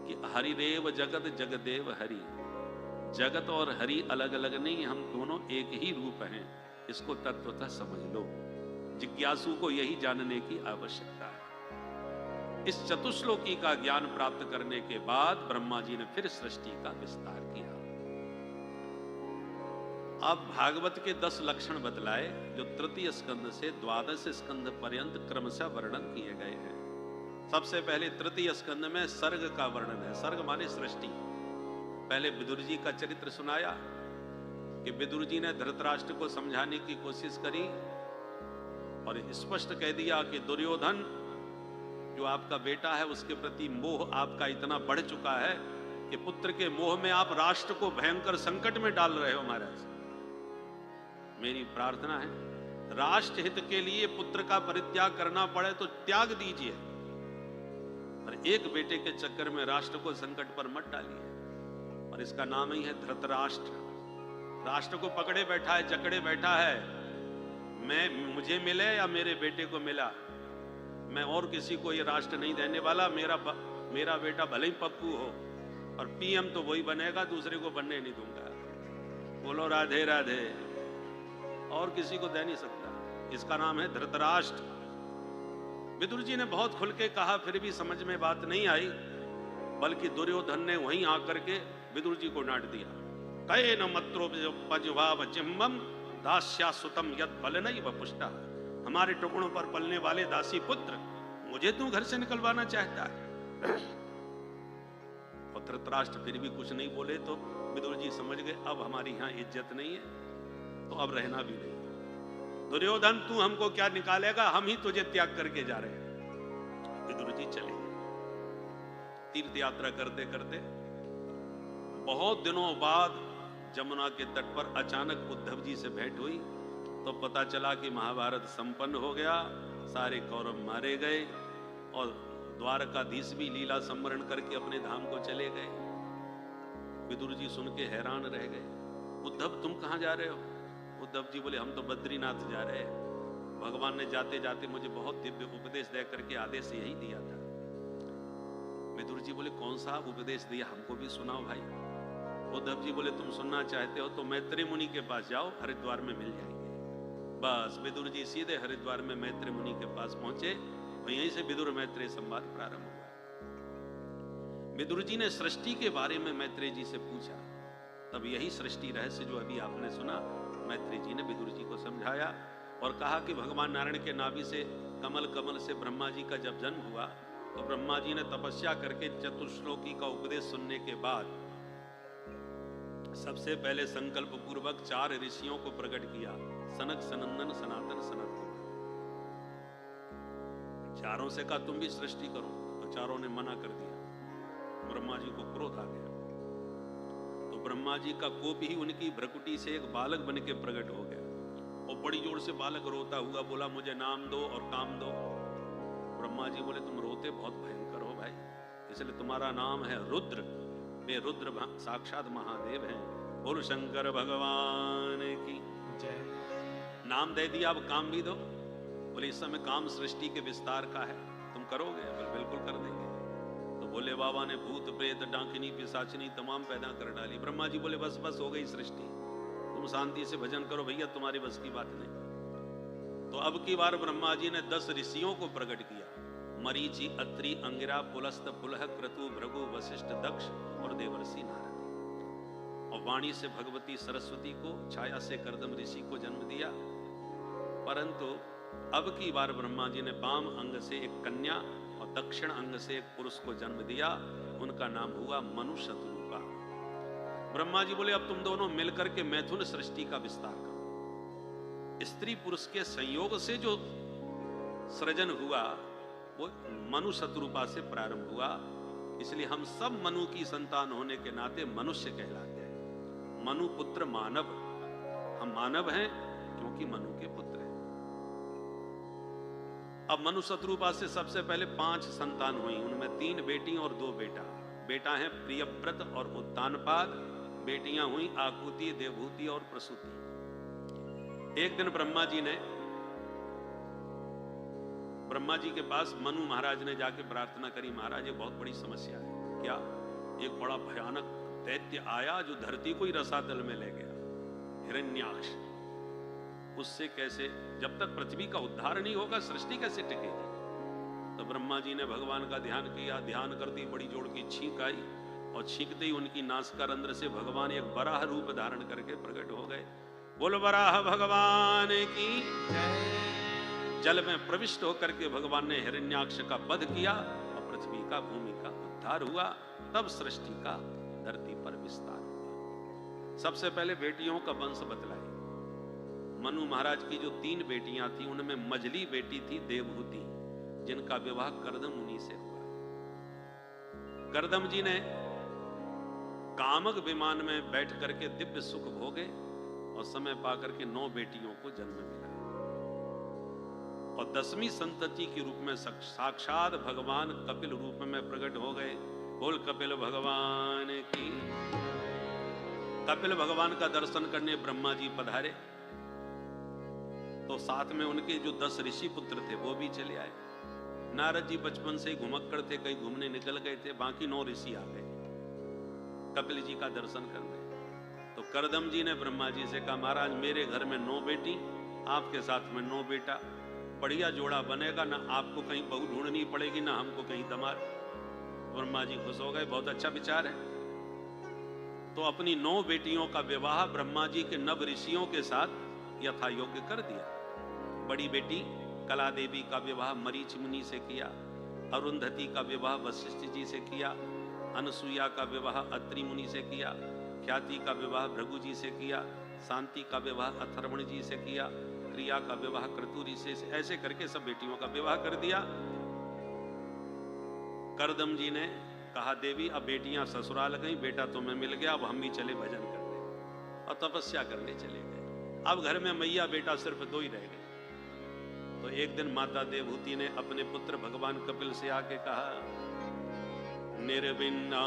कि हरिदेव जगत जगदेव हरि। जगत और हरि अलग अलग नहीं, हम दोनों एक ही रूप हैं। इसको तत्वतः समझ लो। जिज्ञासु को यही जानने की आवश्यकता है। इस चतुश्लोकी का ज्ञान प्राप्त करने के बाद ब्रह्मा जी ने फिर सृष्टि का विस्तार किया। अब भागवत के 10 लक्षण बतलाए जो तृतीय स्कंद से 12 स्कंद पर्यंत क्रमशः वर्णन किए गए हैं। सबसे पहले तृतीय स्कंद में सर्ग का वर्णन है। सर्ग माने सृष्टि। पहले विदुर जी का चरित्र सुनाया कि विदुर जी ने धृतराष्ट्र को समझाने की कोशिश करी और स्पष्ट कह दिया कि दुर्योधन जो आपका बेटा है उसके प्रति मोह आपका इतना बढ़ चुका है कि पुत्र के मोह में आप राष्ट्र को भयंकर संकट में डाल रहे हो। महाराज, मेरी प्रार्थना है राष्ट्र हित के लिए पुत्र का परित्याग करना पड़े तो त्याग दीजिए, पर एक बेटे के चक्कर में राष्ट्र को संकट पर मत डालिए। और इसका नाम ही है धृतराष्ट्र। राष्ट्र को पकड़े बैठा है, जकड़े बैठा है। मुझे मिले या मेरे बेटे को मिला, मैं और किसी को ये राष्ट्र नहीं देने वाला। मेरा बेटा भले ही पप्पू हो और पीएम तो वही बनेगा, दूसरे को बनने नहीं दूंगा। बोलो राधे राधे। और किसी को दे नहीं सकता। इसका नाम है धृतराष्ट्र। विदुर जी ने बहुत खुल के कहा, फिर भी समझ में बात नहीं आई, बल्कि दुर्योधन ने वहीं आकर के विदुर जी को डांट दिया। कये न मत्रो पजवाव चिम्बम दास्यासुतम यद बलनैव पुष्टा। हमारे टुकड़ों पर पलने वाले दासी पुत्र मुझे तू घर से निकलवाना चाहता है। और धृतराष्ट्र फिर भी कुछ नहीं बोले तो विदुर जी समझ गए अब हमारी यहाँ इज्जत नहीं है तो अब रहना भी नहीं। दुर्योधन तू हमको क्या निकालेगा, हम ही तुझे त्याग करके जा रहे हैं। विदुर जी चले तीर्थ यात्रा करते करते बहुत दिनों बाद जमुना के तट पर अचानक उद्धव जी से भेंट हुई तो पता चला कि महाभारत संपन्न हो गया, सारे कौरव मारे गए और द्वारकाधीश भी लीला संवरण करके अपने धाम को चले गए। विदुर जी सुन के हैरान रह गए। उद्धव तुम कहां जा रहे हो? उद्धव जी बोले हम तो बद्रीनाथ जा रहे हैं। भगवान ने जाते जाते मुझे बहुत दिव्य उपदेश दे करके आदेश यही दिया था। विदुर जी बोले कौन सा उपदेश दिया, हमको भी सुनाओ भाई। उद्धव जी बोले तुम सुनना चाहते हो तो मैत्री मुनि के पास जाओ, हरिद्वार में मिल जाएंगे। बस विदुर जी सीधे हरिद्वार में मैत्री मुनि के पास पहुंचे और यहीं से विदुर मैत्री संवाद प्रारंभ हुआ। विदुर जी ने सृष्टि के बारे में मैत्रेय जी से पूछा। तब यही सृष्टि रहस्य जो अभी आपने सुना मैत्रेय जी ने विदुर जी को समझाया और कहा कि भगवान नारायण के नाभि से कमल से ब्रह्मा जी का जब जन्म हुआ तो ब्रह्मा जी ने तपस्या करके चतुश्लोकी का उपदेश सुनने के बाद सबसे पहले संकल्प पूर्वक 4 ऋषियों को प्रकट किया, सनक, सनंदन, सनातन, सनत। चारों से कहा तुम भी सृष्टि करो, तो चारों ने मना कर दिया। ब्रह्मा जी को क्रोध आ गया तो ब्रह्मा जी का कोप ही उनकी भ्रकुटी से एक बालक बन के प्रकट हो गया और बड़ी जोर से बालक रोता हुआ बोला, मुझे नाम दो और काम दो। ब्रह्मा जी बोले, तुम रोते बहुत भयंकर हो भाई, इसलिए तुम्हारा नाम है रुद्र। वे रुद्र साक्षात महादेव हैं। बोल शंकर भगवान की जय। नाम दे दिया, अब काम भी दो। बोले, इस समय काम सृष्टि के विस्तार का है, तुम करोगे? बोले, बिल्कुल कर देंगे। तो बोले बाबा ने भूत प्रेत डाकिनी पिशाचिनी तमाम पैदा कर डाली। ब्रह्मा जी बोले, बस बस हो गई सृष्टि, तुम शांति से भजन करो भैया, तुम्हारी बस की बात नहीं। तो अब की बार ब्रह्मा जी ने 10 ऋषियों को प्रकट किया, मरीचि, अत्रि, अंगिरा, पुलस्त, पुलह, क्रतु, भृगु, वशिष्ठ, दक्ष और देवर्षि नारद। और वाणी से भगवती सरस्वती को, छाया से कर्दम ऋषि को जन्म दिया। परंतु अब की बार ब्रह्मा जी ने वाम अंग से एक कन्या और दक्षिण अंग से एक पुरुष को जन्म दिया। उनका नाम हुआ मनु शतरूपा। ब्रह्मा जी बोले, अब तुम दोनों मिलकर के मैथुन सृष्टि का विस्तार करो। स्त्री पुरुष के संयोग से जो सृजन हुआ वो मनु शतरूपा से प्रारंभ हुआ। इसलिए हम सब मनु की संतान होने के नाते मनुष्य कहलाते हैं। मनु पुत्र मानव, हम मानव हैं क्योंकि मनु के पुत्र हैं। अब मनु शतरूपा से सबसे पहले 5 संतान हुई, उनमें 3 बेटी और 2 बेटा। बेटा है प्रियव्रत और उत्तानपाद, बेटियां हुई आकुति, देवभूति और प्रसूति। एक दिन ब्रह्मा जी के पास मनु महाराज ने जाके प्रार्थना करी, महाराज ये बहुत बड़ी समस्या है। क्या? एक बड़ा भयानक दैत्य आया जो धरती को ही रसातल में ले गया, हिरण्याक्ष। उससे कैसे, जब तक पृथ्वी का उद्धार नहीं होगा सृष्टि कैसे टिकेगी? तो ब्रह्मा जी ने भगवान का ध्यान किया, ध्यान करती बड़ी जोर की छींक आई और छींकते ही उनकी नासिका रंध्र से भगवान एक वराह रूप धारण करके प्रकट हो गए। बोल वराह भगवान की जय। जल में प्रविष्ट होकर के भगवान ने हिरण्याक्ष का वध किया और पृथ्वी का, भूमि का उद्धार हुआ। तब सृष्टि का धरती पर विस्तार हुआ। सबसे पहले बेटियों का वंश बतलाए। मनु महाराज की जो 3 बेटियां थी उनमें मझली बेटी थी देवहूति, जिनका विवाह कर्दम मुनि से हुआ। कर्दम जी ने कामक विमान में बैठ करके दिव्य सुख भोगे और समय पाकर के 9 बेटियों को जन्म मिला। और 10वीं संतति के रूप में साक्षात भगवान कपिल रूप में प्रकट हो गए। बोल कपिल भगवान की। कपिल भगवान का दर्शन करने ब्रह्मा जी पधारे तो साथ में उनके जो 10 ऋषि पुत्र थे वो भी चले आए। नारद जी बचपन से घुमक्कड़ थे, कहीं घूमने निकल गए थे, बाकी 9 ऋषि आ गए कपिल जी का दर्शन करने। तो कर्दम जी ने ब्रह्मा जी से कहा, महाराज मेरे घर में 9 बेटी, आपके साथ में 9 बेटा, बढ़िया जोड़ा बनेगा, ना आपको कहीं बहू ढूंढनी पड़ेगी ना हमको कहीं दमाद। ब्रह्मा जी खुश हो गए, बहुत अच्छा विचार है। तो अपनी 9 बेटियों का विवाह ब्रह्मा जी के 9 ऋषियों के साथ यथा योग्य कर दिया। बड़ी बेटी कला देवी का विवाह मरीच मुनि से किया, अरुंधति का विवाह वशिष्ठ जी से किया, अनसुईया का विवाह अत्रि मुनि से किया, ख्याति का विवाह भृगु जी से किया, शांति का विवाह अथर्वण जी से किया, क्रिया का विवाह क्रतु ऋषि से। ऐसे करके सब बेटियों का विवाह कर दिया। कर्दम जी ने कहा, देवी अब बेटियां ससुराल गई, बेटा तुम्हें मिल गया, अब हम भी चले भजन करने और तपस्या करने चले गए। अब घर में मैया बेटा सिर्फ 2 ही रह गए। तो एक दिन माता देवहूति ने अपने पुत्र भगवान कपिल से आके कहा, निर्विन्ना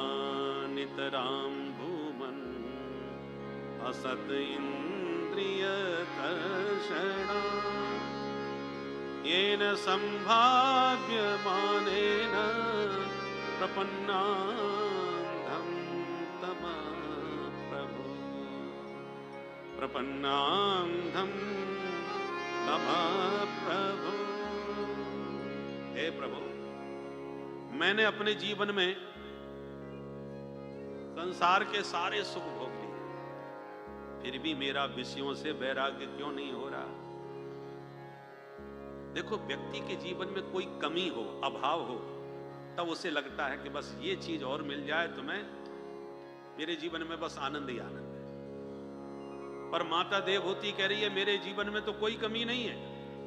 नितराम भूमन असत इंद्रिय तर्षणा येन संभाव्य मानेन प्रपन्नांधं तम प्रभु प्रपन्नांधं तम प्रभु। हे प्रभु, मैंने अपने जीवन में संसार के सारे सुख भोग लिए, फिर भी मेरा विषयों से वैराग्य क्यों नहीं हो रहा? देखो, व्यक्ति के जीवन में कोई कमी हो, अभाव हो, तब उसे लगता है कि बस ये चीज और मिल जाए तो मेरे जीवन में बस आनंद ही आनंद है। पर माता देवहूति कह रही है, मेरे जीवन में तो कोई कमी नहीं है।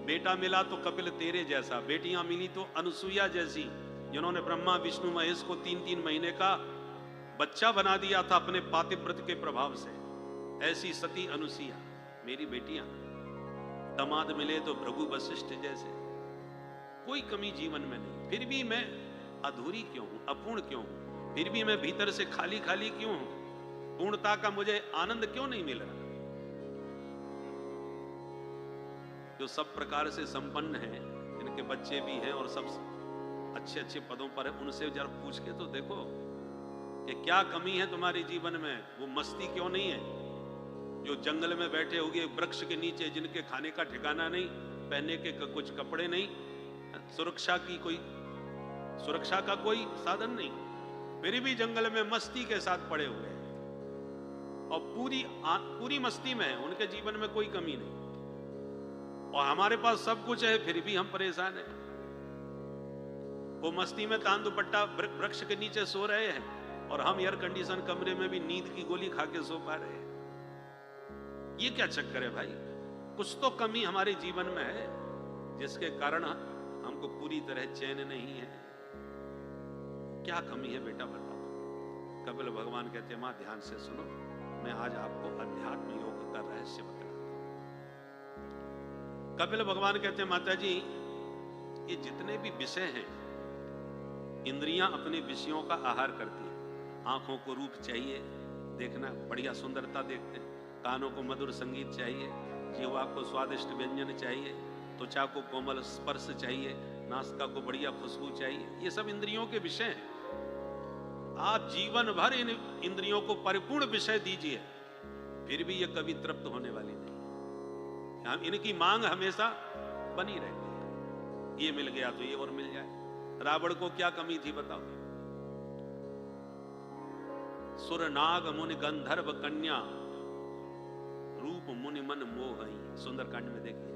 बेटा मिला तो कपिल तेरे जैसा, बेटियां मिली तो अनुसुईया जैसी, जिन्होंने ब्रह्मा विष्णु महेश को 3-3 महीने का बच्चा बना दिया था अपने पातिव्रत के प्रभाव से। ऐसी सती अनुसुईया मेरी बेटियां। दामाद मिले तो भृगु वशिष्ठ जैसे। कोई कमी जीवन में नहीं, फिर भी मैं अधूरी क्यों हूं, अपूर्ण क्यों हूं? फिर भी मैं भीतर से खाली खाली क्यों हूं? पूर्णता का मुझे आनंद क्यों नहीं मिल रहा? जो सब प्रकार से संपन्न हैं, जिनके बच्चे भी हैं और सब अच्छे अच्छे पदों पर है, उनसे जरा पूछ के तो देखो कि क्या कमी है तुम्हारे जीवन में? वो मस्ती क्यों नहीं है? जो जंगल में बैठे होगे वृक्ष के नीचे, जिनके खाने का ठिकाना नहीं, पहनने के कुछ कपड़े नहीं, सुरक्षा का कोई साधन नहीं, फिर भी जंगल में मस्ती के साथ पड़े हुए हैं और पूरी मस्ती में है, उनके जीवन में कोई कमी नहीं। और हमारे पास सब कुछ है, फिर भी हम परेशान हैं। वो मस्ती में तान दुपट्टा वृक्ष के नीचे सो रहे हैं और हम एयर कंडीशन कमरे में भी नींद की गोली खा के सो पा रहे हैं। ये क्या चक्कर है भाई? कुछ तो कमी हमारे जीवन में है, जिसके कारण हमको पूरी तरह चैन नहीं है। क्या कमी है बेटा, बताओ। कपिल भगवान कहते हैं, मां ध्यान से सुनो, मैं आज आपको अध्यात्म योग का रहस्य बताता हूं। कपिल भगवान कहते हैं, माता जी, ये जितने भी विषय हैं, इंद्रियां अपने विषयों का आहार करती हैं। आंखों को रूप चाहिए, देखना बढ़िया सुंदरता देखते हैं। कानों को मधुर संगीत चाहिए, जीवा को स्वादिष्ट व्यंजन चाहिए, त्वचा को कोमल स्पर्श चाहिए, नासिका को बढ़िया खुशबू चाहिए। ये सब इंद्रियों के विषय हैं। आप जीवन भर इन इंद्रियों को परिपूर्ण विषय दीजिए, फिर भी ये कभी तृप्त होने वाली नहीं। इनकी मांग हमेशा बनी रहती है। ये मिल गया तो ये और मिल जाए। रावण को क्या कमी थी बताओ? सुर नाग मुनि गंधर्व कन्या रूप मुनि मन मोहई। सुंदरकांड में देखिए,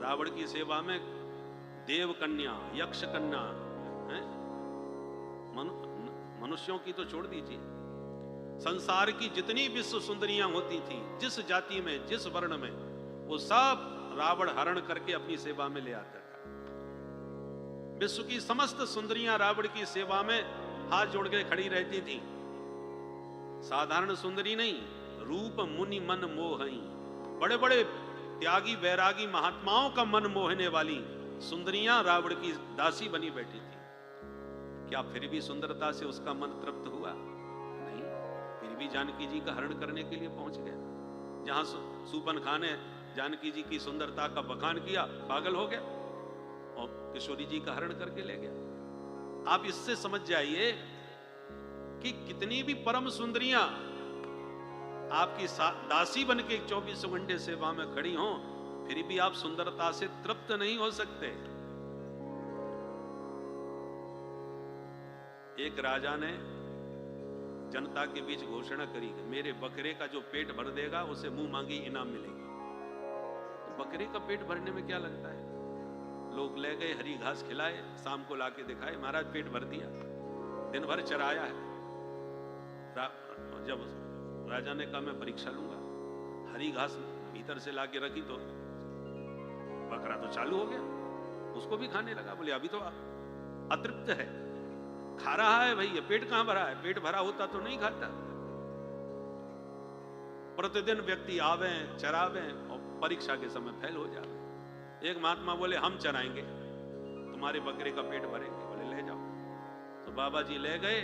रावण की सेवा में देव कन्या, यक्ष कन्या, मनुष्यों की तो छोड़ दीजिए, संसार की जितनी विश्व सुंदरियां होती थी, जिस जाति में, जिस वर्ण में, वो सब रावण हरण करके अपनी सेवा में ले आता था। विश्व की समस्त सुंदरियां रावण की सेवा में हाथ जोड़ के खड़ी रहती थी। साधारण सुंदरी नहीं, रूप मुनि मन मोहई। बड़े बड़े त्यागी वैरागी महात्माओं का मन मोहने वाली सुंदरियां रावण की दासी बनी बैठी थी। क्या फिर भी सुंदरता से उसका मन तृप्त हुआ? नहीं, फिर भी जानकी जी का हरण करने के लिए पहुंच गया। जहां सूपन खान ने जानकी जी की सुंदरता का बखान किया, पागल हो गया और किशोरी जी का हरण करके ले गया। आप इससे समझ जाइए कि कितनी भी परम सुंदरियां आपकी दासी बन के 24 घंटे सेवा में खड़ी हों, फिर भी आप सुंदरता से तृप्त नहीं हो सकते। एक राजा ने जनता के बीच घोषणा करी, मेरे बकरे का जो पेट भर देगा उसे मुंह मांगी इनाम मिलेगी। तो बकरे का पेट भरने में क्या लगता है? लोग ले गए, हरी घास खिलाए, शाम को लाके दिखाए, महाराज पेट भर दिया, दिन भर चराया है। जब राजा ने कहा मैं परीक्षा लूंगा, हरी घास भीतर से लाके रखी तो बकरा तो चालू हो गया, उसको भी खाने लगा। बोले अभी तो अतृप्त है, खा रहा है भैया, पेट कहां भरा है? पेट भरा होता तो नहीं खाता। प्रतिदिन व्यक्ति आवे, चरावे और परीक्षा के समय फेल हो जावे। एक महात्मा बोले हम चराएंगे, तुम्हारे बकरे का पेट भरेंगे। बोले ले जाओ। तो बाबा जी ले गए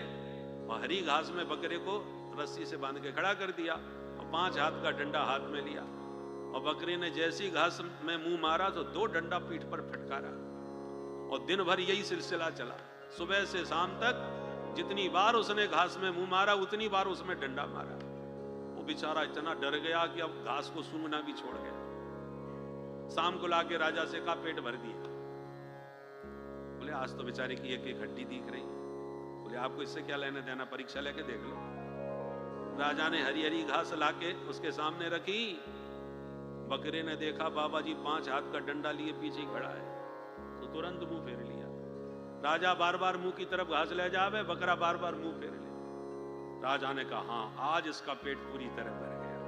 और हरी घास में बकरे को रस्सी से बांध के खड़ा कर दिया और 5 हाथ का डंडा हाथ में लिया और बकरी ने जैसी घास में मुंह मारा तो 2 डंडा पीठ पर फटकारा और दिन भर यही सिलसिला चला। सुबह से शाम तक जितनी बार उसने घास में मुंह मारा, उतनी बार उसमें डंडा मारा। वो बेचारा इतना डर गया कि अब घास को सूंघना भी छोड़ गया। शाम को लाके राजा से कहा पेट भर दिया। बोले आज तो बेचारे की एक एक हड्डी दिख रही। बोले आपको इससे क्या लेना देना, परीक्षा लेके देख लो। राजा ने हरी हरी घास लाके उसके सामने रखी। बकरे ने देखा बाबा जी 5 हाथ का डंडा लिए पीछे खड़ा है, तो तुरंत मुंह फेर लिया। राजा बार बार मुंह की तरफ घास ले जावे, बकरा बार बार मुंह फेर ले। राजा ने कहा, हाँ आज इसका पेट पूरी तरह भर गया,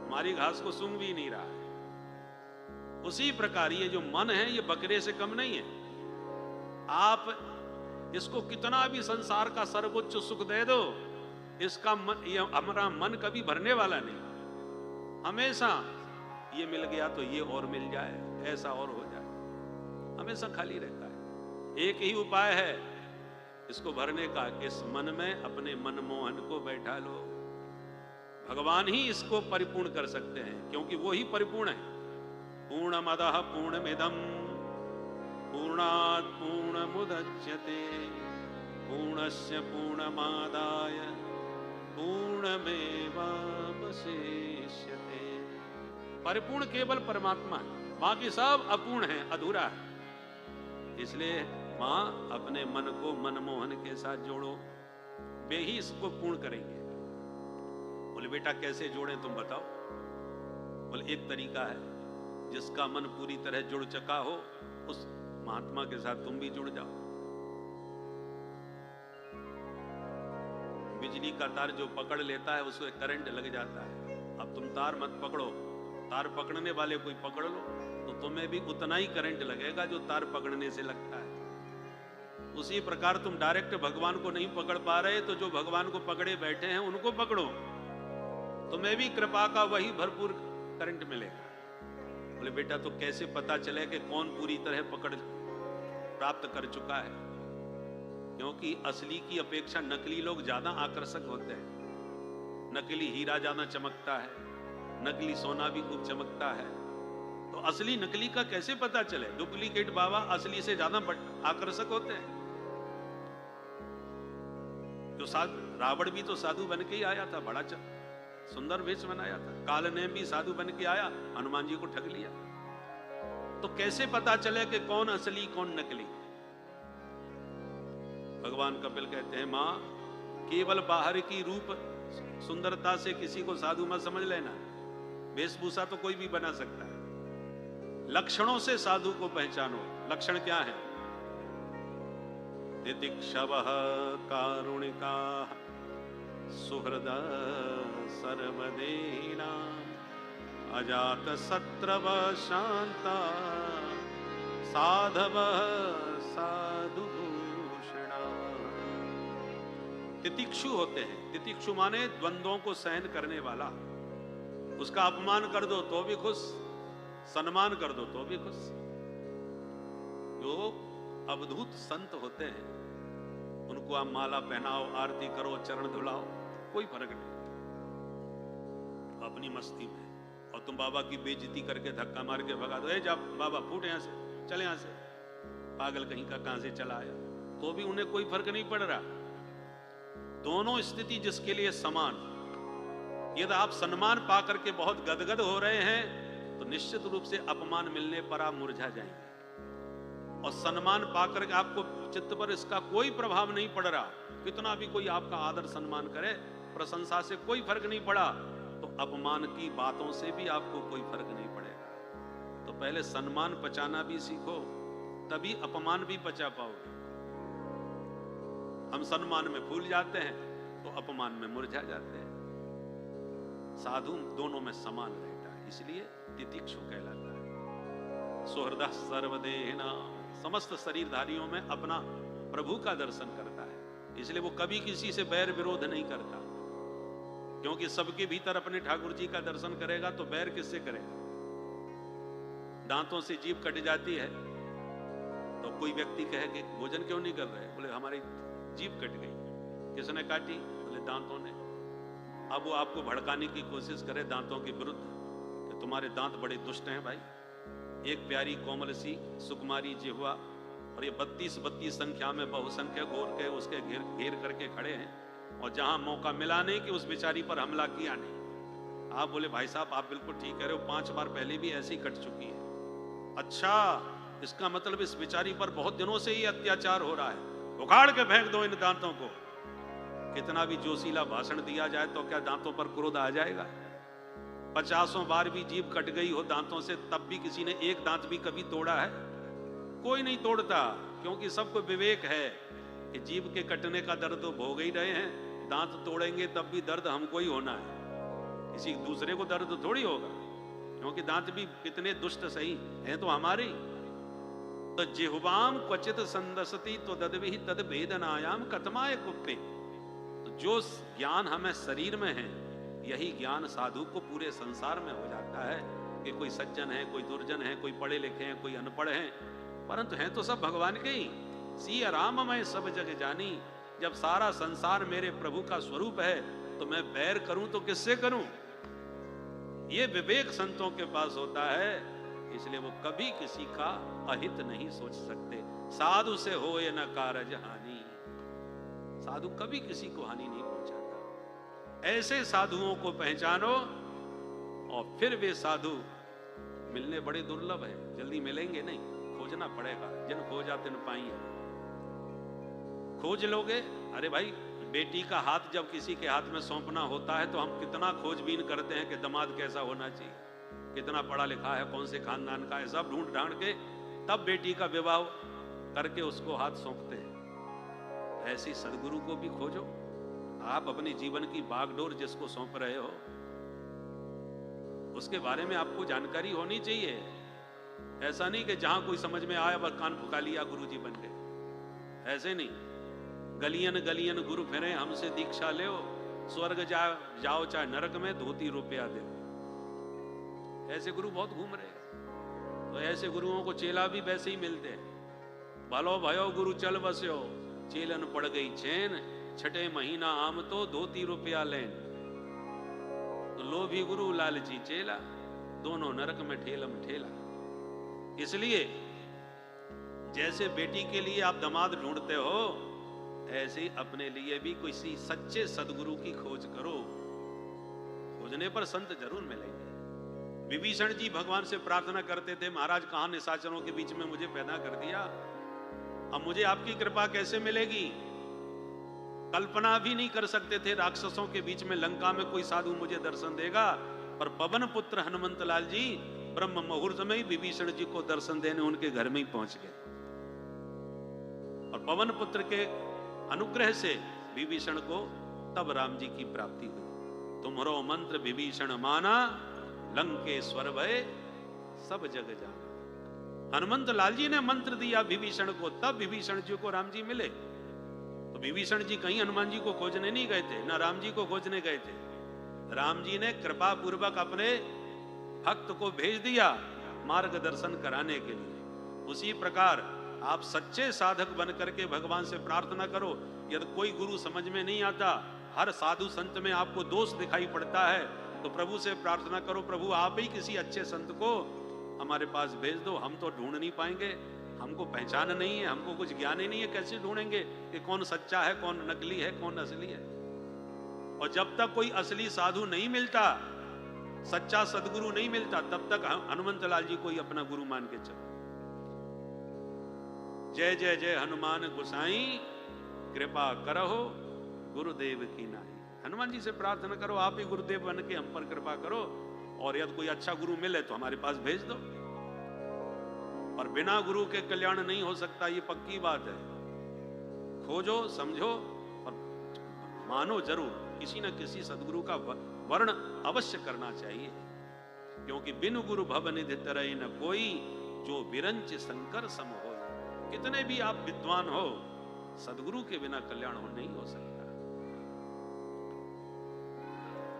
हमारी घास को सूंघ भी नहीं रहा है। उसी प्रकार ये जो मन है ये बकरे से कम नहीं है। आप इसको कितना भी संसार का सर्वोच्च सुख दे दो, इसका मन, ये हमारा मन कभी भरने वाला नहीं। हमेशा ये मिल गया तो ये और मिल जाए, ऐसा और हो जाए, हमेशा खाली रहता है। एक ही उपाय है इसको भरने का, इस मन में अपने मनमोहन को बैठा लो। भगवान ही इसको परिपूर्ण कर सकते हैं, क्योंकि वो ही परिपूर्ण है। पूर्णमदः पूर्णमिदं पूर्णात् पूर्णमुदच्यते पूर्णस्य पूर्णमादाय पूर्णमेवावशिष्यते। परिपूर्ण केवल परमात्मा है, बाकी सब अपूर्ण है, अधूरा है। इसलिए मां अपने मन को मनमोहन के साथ जोड़ो, वे ही इसको पूर्ण करेंगे। बोले बेटा कैसे जोड़ें तुम बताओ। बोले एक तरीका है, जिसका मन पूरी तरह जुड़ चुका हो उस महात्मा के साथ तुम भी जुड़ जाओ। बिजली का तार जो पकड़ लेता है उसको करंट लग जाता है। अब तुम तार मत पकड़ो, तार पकड़ने वाले कोई पकड़ लो तो तुम्हें भी उतना ही करंट लगेगा जो तार पकड़ने से लगता है। उसी प्रकार तुम डायरेक्ट भगवान को नहीं पकड़ पा रहे तो जो भगवान को पकड़े बैठे हैं उनको पकड़ो, तुम्हें भी कृपा का वही भरपूर करंट मिलेगा। बोले बेटा तो कैसे पता चले कि कौन पूरी तरह पकड़ प्राप्त कर चुका है? क्योंकि असली की अपेक्षा नकली लोग ज्यादा आकर्षक होते हैं। नकली हीरा ज्यादा चमकता है, नकली सोना भी खूब चमकता है, तो असली नकली का कैसे पता चले? डुप्लीकेट बाबा असली से ज्यादा आकर्षक होते हैं। जो रावण भी तो साधु बन के ही आया था, बड़ा सुंदर वेश बनाया था। काल ने भी साधु बन के आया, हनुमान जी को ठग लिया। तो कैसे पता चले कि कौन असली कौन नकली? भगवान कपिल कहते हैं मां केवल बाहर की रूप सुंदरता से किसी को साधु मत समझ लेना। वेशभूषा तो कोई भी बना सकता है, लक्षणों से साधु को पहचानो। लक्षण क्या है? तितिक्षवः कारुणिकाः सुहृदः सर्वदेहिनां अजातशत्रवः शान्ताः साधवः साधुभूषणाः। तितिक्षु होते हैं। तितिक्षु माने द्वंद्वों को सहन करने वाला। उसका अपमान कर दो तो भी खुश, सम्मान कर दो तो भी खुश। जो अवधूत संत होते हैं उनको आप माला पहनाओ, आरती करो, चरण धुलाओ, कोई फर्क नहीं, अपनी मस्ती में। और तुम बाबा की बेइज्जती करके धक्का मार के भगा दो, जा बाबा फूट यहां से, चले यहां से, पागल कहीं का कहां से चला आया, तो भी उन्हें कोई फर्क नहीं पड़ रहा। दोनों स्थिति जिसके लिए समान। यदि आप सम्मान पा करके बहुत गदगद हो रहे हैं तो निश्चित रूप से अपमान मिलने पर आप मुरझा जाएंगे। और सम्मान पाकर के आपको चित्त पर इसका कोई प्रभाव नहीं पड़ रहा, कितना भी कोई आपका आदर सम्मान करे, प्रशंसा से कोई फर्क नहीं पड़ा, तो अपमान की बातों से भी आपको कोई फर्क नहीं पड़ेगा। तो पहले सम्मान पचाना भी सीखो, तभी अपमान भी पचा पाओगे। हम सम्मान में भूल जाते हैं तो अपमान में मुरझा जाते हैं। साधु दोनों में समान रहता है, इसलिए तितिक्षु कहलाता है। सुहृदः सर्वदेहिना, समस्त शरीरधारियों में अपना प्रभु का दर्शन करता है, इसलिए वो कभी किसी से बैर विरोध नहीं करता। क्योंकि सबके भीतर अपने ठाकुर जी का दर्शन करेगा तो बैर किससे करेगा? दांतों से जीभ कट जाती है तो कोई व्यक्ति कहे कि भोजन क्यों नहीं कर रहे? बोले हमारी जीभ कट गई। किसने काटी? बोले दांतों ने। अब वो आपको भड़काने की कोशिश करे दांतों के विरुद्ध कि तुम्हारे दांत बड़े दुष्ट हैं भाई। एक प्यारी कोमल सी सुकुमारी जिह्वा और ये 32 संख्या में बहुसंख्यक घोर के उसके घेर करके खड़े हैं, और जहां मौका मिला नहीं कि उस बेचारी पर हमला किया नहीं। आप बोले भाई साहब आप बिल्कुल ठीक कह रहे हो, 5 बार पहले भी ऐसी कट चुकी है। अच्छा, इसका मतलब इस बेचारी पर बहुत दिनों से ही अत्याचार हो रहा है, उखाड़ के फेंक दो इन दांतों को। कितना भी जोशीला भाषण दिया जाए तो क्या दांतों पर क्रोध आ जाएगा? 50 बार भी जीभ कट गई हो दांतों से, तब भी किसी ने एक दांत भी कभी तोड़ा है? कोई नहीं तोड़ता, क्योंकि सबको विवेक है कि जीभ के कटने का दर्द तो भोग ही रहे हैं, दांत तोड़ेंगे तब भी दर्द हमको ही होना है, किसी दूसरे को दर्द थोड़ी होगा, क्योंकि दांत भी कितने दुष्ट सही हैं तो हमारे। तो जिह्वाम क्वचित संदसती तो ददविहि तद वेदनायाम कतमाय कुप्पे। तो जो ज्ञान हमें शरीर में है, यही ज्ञान साधु को पूरे संसार में हो जाता है कि कोई सज्जन है, कोई दुर्जन है, कोई पढ़े लिखे हैं, कोई अनपढ़ हैं, परंतु हैं तो सब भगवान के ही। सिया राम मैं सब जग जानी। जब सारा संसार मेरे प्रभु का स्वरूप है तो मैं बैर करूं तो किससे करूं? ये विवेक संतों के पास होता है, इसलिए वो कभी किसी का अहित नहीं सोच सकते। साधु से हो ये न कारज हानि, साधु कभी किसी को हानि नहीं पहुंचाता। ऐसे साधुओं को पहचानो और फिर वे साधु मिलने बड़े दुर्लभ हैं, जल्दी मिलेंगे नहीं, खोजना पड़ेगा। जिन खोजा तिन पाइए। खोज लोगे, अरे भाई बेटी का हाथ जब किसी के हाथ में सौंपना होता है तो हम कितना खोजबीन करते हैं कि दामाद कैसा होना चाहिए, कितना पढ़ा लिखा है, कौन से खानदान का है, सब ढूंढ ढांड के तब बेटी का विवाह करके उसको हाथ सौंपते हैं। ऐसी सदगुरु को भी खोजो। आप अपने जीवन की बागडोर जिसको सौंप रहे हो उसके बारे में आपको जानकारी होनी चाहिए। ऐसा नहीं कि जहां कोई समझ में आया बस कान फुका लिया गुरुजी बन गए, ऐसे नहीं। गलियन गलियन गुरु फिरे हमसे दीक्षा ले, स्वर्ग जाओ चाहे नरक में, धोती रुपया दे। ऐसे गुरु बहुत घूम रहे हैं। तो ऐसे गुरुओं को चेला भी वैसे ही मिलते हैं। भलो भयो गुरु चल बस्यो, चेलन पड़ गई चैन, छठे महीना आम तो धोती रुपया लेन। तो लोभी गुरु लालची चेला, दोनों नरक में ठेलम ठेला। इसलिए जैसे बेटी के लिए आप दामाद ढूंढते हो, ऐसे ही अपने लिए भी किसी सच्चे सदगुरु की खोज करो। खोजने पर संत जरूर मिलेंगे। विभीषण जी भगवान से प्रार्थना करते थे, महाराज कहां निशाचरों के बीच में मुझे पैदा कर दिया, अब मुझे आपकी कृपा कैसे मिलेगी? कल्पना भी नहीं कर सकते थे राक्षसों के बीच में लंका में कोई साधु मुझे दर्शन देगा। पर पवन पुत्र हनुमंत लाल जी ब्रह्म मुहूर्त में ही विभीषण जी को दर्शन देने उनके घर में ही पहुंच गए। और पवन पुत्र के अनुग्रह से विभीषण को तब राम जी की प्राप्ति हुई। तुम्हारो मंत्र विभीषण माना, लंकेश्वर भय सब जग जाना। हनुमंत लाल जी ने मंत्र दिया विभीषण को, तब विभीषण जी को राम जी मिले। तो विभीषण जी कहीं हनुमान जी को खोजने नहीं गए थे, ना राम जी को खोजने गए थे। राम जी ने कृपा पूर्वक अपने भक्त को भेज दिया मार्गदर्शन कराने के लिए। उसी प्रकार आप सच्चे साधक बन करके भगवान से प्रार्थना करो। यदि कोई गुरु समझ में नहीं आता, हर साधु संत में आपको दोष दिखाई पड़ता है, तो प्रभु से प्रार्थना करो, प्रभु आप ही किसी अच्छे संत को हमारे पास भेज दो। हम तो ढूंढ नहीं पाएंगे, हमको पहचान नहीं है, हमको कुछ ज्ञान ही नहीं है, कैसे ढूंढेंगे कि कौन सच्चा है, कौन नकली है, कौन असली है। और जब तक कोई असली साधु नहीं मिलता, सच्चा सदगुरु नहीं मिलता, तब तक हनुमंत लाल जी को ही अपना गुरु मान के चलो। जय जय जय हनुमान गोसाई, कृपा करहो गुरुदेव की नाई। हनुमान जी से प्रार्थना करो, आप ही गुरुदेव बन के हम पर कृपा करो, और यदि कोई अच्छा गुरु मिले तो हमारे पास भेज दो। और बिना गुरु के कल्याण नहीं हो सकता, ये पक्की बात है। खोजो, समझो और मानो जरूर, किसी न किसी सदगुरु का वर्ण अवश्य करना चाहिए। क्योंकि बिनु गुरु भव निधि तरई न कोई, जो विरंच शंकर सम हो। कितने भी आप विद्वान हो, सदगुरु के बिना कल्याण हो नहीं हो सकता।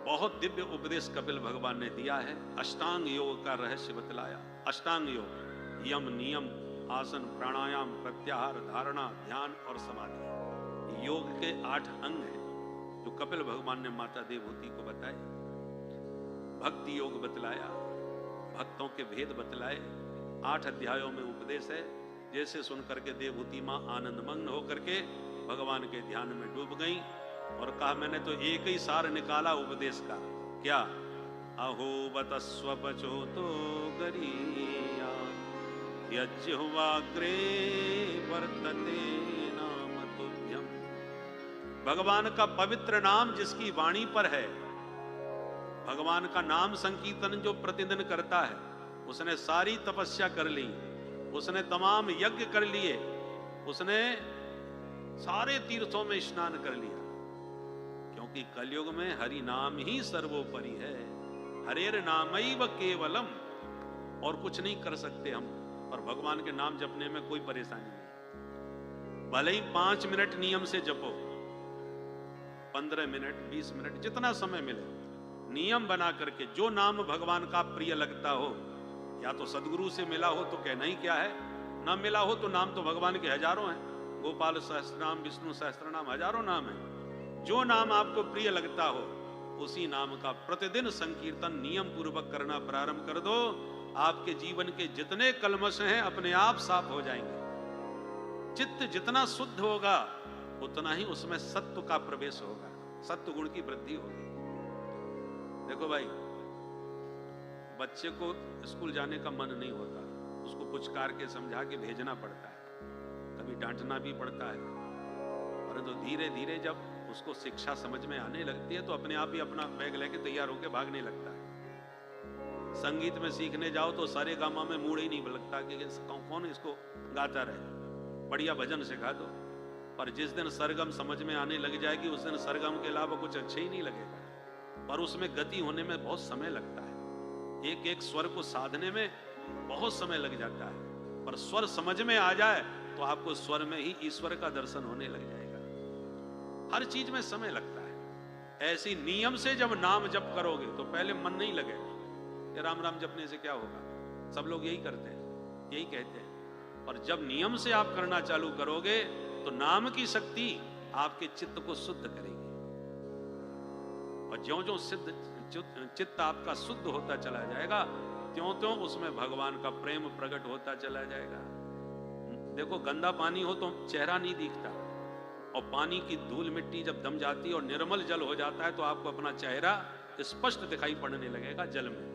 बहुत दिव्य उपदेश कपिल भगवान ने दिया है। अष्टांग योग का रहस्य बतलाया। अष्टांग योग, यम, नियम, आसन, प्राणायाम, प्रत्याहार, धारणा, ध्यान और समाधि। योग के 8 अंग हैं जो कपिल भगवान ने माता देवहूति को बताए। भक्ति योग बतलाया, भक्तों के भेद बतलाए। 8 अध्यायों में उपदेश है। जैसे सुनकर के देवहूति मां आनंदमग्न होकर के भगवान के ध्यान में डूब गई और कहा, मैंने तो एक ही सार निकाला उपदेश का। क्या? अहो बतस्व बचो तो गरिया, यज्हुवाग्रे वर्तते नाम तुभ्यम, भगवान का पवित्र नाम जिसकी वाणी पर है, भगवान का नाम संकीर्तन जो प्रतिदिन करता है, उसने सारी तपस्या कर ली, उसने तमाम यज्ञ कर लिए, उसने सारे तीर्थों में स्नान कर लिया, क्योंकि कलयुग में हरि नाम ही सर्वोपरि है। हरेर नामैव केवलम, और कुछ नहीं कर सकते हम, पर भगवान के नाम जपने में कोई परेशानी नहीं। भले ही 5 मिनट नियम से जपो, 15 मिनट, 20 मिनट, जितना समय मिले, नियम बना करके जो नाम भगवान का प्रिय लगता हो, या तो सदगुरु से मिला हो तो कहना ही क्या है, ना मिला हो तो नाम तो भगवान के हजारों हैं, गोपाल सहस्त्रनाम, विष्णु सहस्त्रनाम, हजारों नाम है। जो नाम आपको प्रिय लगता हो उसी नाम का प्रतिदिन संकीर्तन नियम पूर्वक करना प्रारंभ कर दो। आपके जीवन के जितने कलमश हैं अपने आप साफ हो जाएंगे। चित्त जितना शुद्ध होगा उतना ही उसमें सत्व का प्रवेश होगा, सत्व गुण की वृद्धि होगी। देखो भाई, बच्चे को स्कूल जाने का मन नहीं होता, उसको पुचकार के समझा के भेजना पड़ता है, कभी डांटना भी पड़ता है, परंतु धीरे धीरे जब उसको शिक्षा समझ में आने लगती है तो अपने आप ही अपना बैग लेके तैयार होकर भागने लगता है। संगीत में सीखने जाओ तो सारे गामा में मूड ही नहीं लगता कि कौन इसको गाता रहे, बढ़िया भजन सिखा दो। पर जिस दिन सरगम समझ में आने लग जाएगी उस दिन सरगम के अलावा कुछ अच्छे ही नहीं लगेगा, पर उसमें गति होने में बहुत समय लगता है, एक एक स्वर को साधने में बहुत समय लग जाता है, पर स्वर समझ में आ जाए तो आपको स्वर में ही ईश्वर का दर्शन होने लग जाएगा। हर चीज में समय लगता है। ऐसी नियम से जब नाम जप करोगे तो पहले मन नहीं लगेगा कि राम राम जपने से क्या होगा, सब लोग यही करते हैं, यही कहते हैं, पर जब नियम से आप करना चालू करोगे तो नाम की शक्ति आपके चित्त को शुद्ध करेगी, और ज्यों-ज्यों चित्त आपका शुद्ध होता चला जाएगा त्यों-त्यों उसमें भगवान का प्रेम प्रकट होता चला जाएगा। देखो, गंदा पानी हो तो चेहरा नहीं दिखता, और पानी की धूल मिट्टी जब दम जाती है और निर्मल जल हो जाता है तो आपको अपना चेहरा स्पष्ट दिखाई पड़ने लगेगा जल में।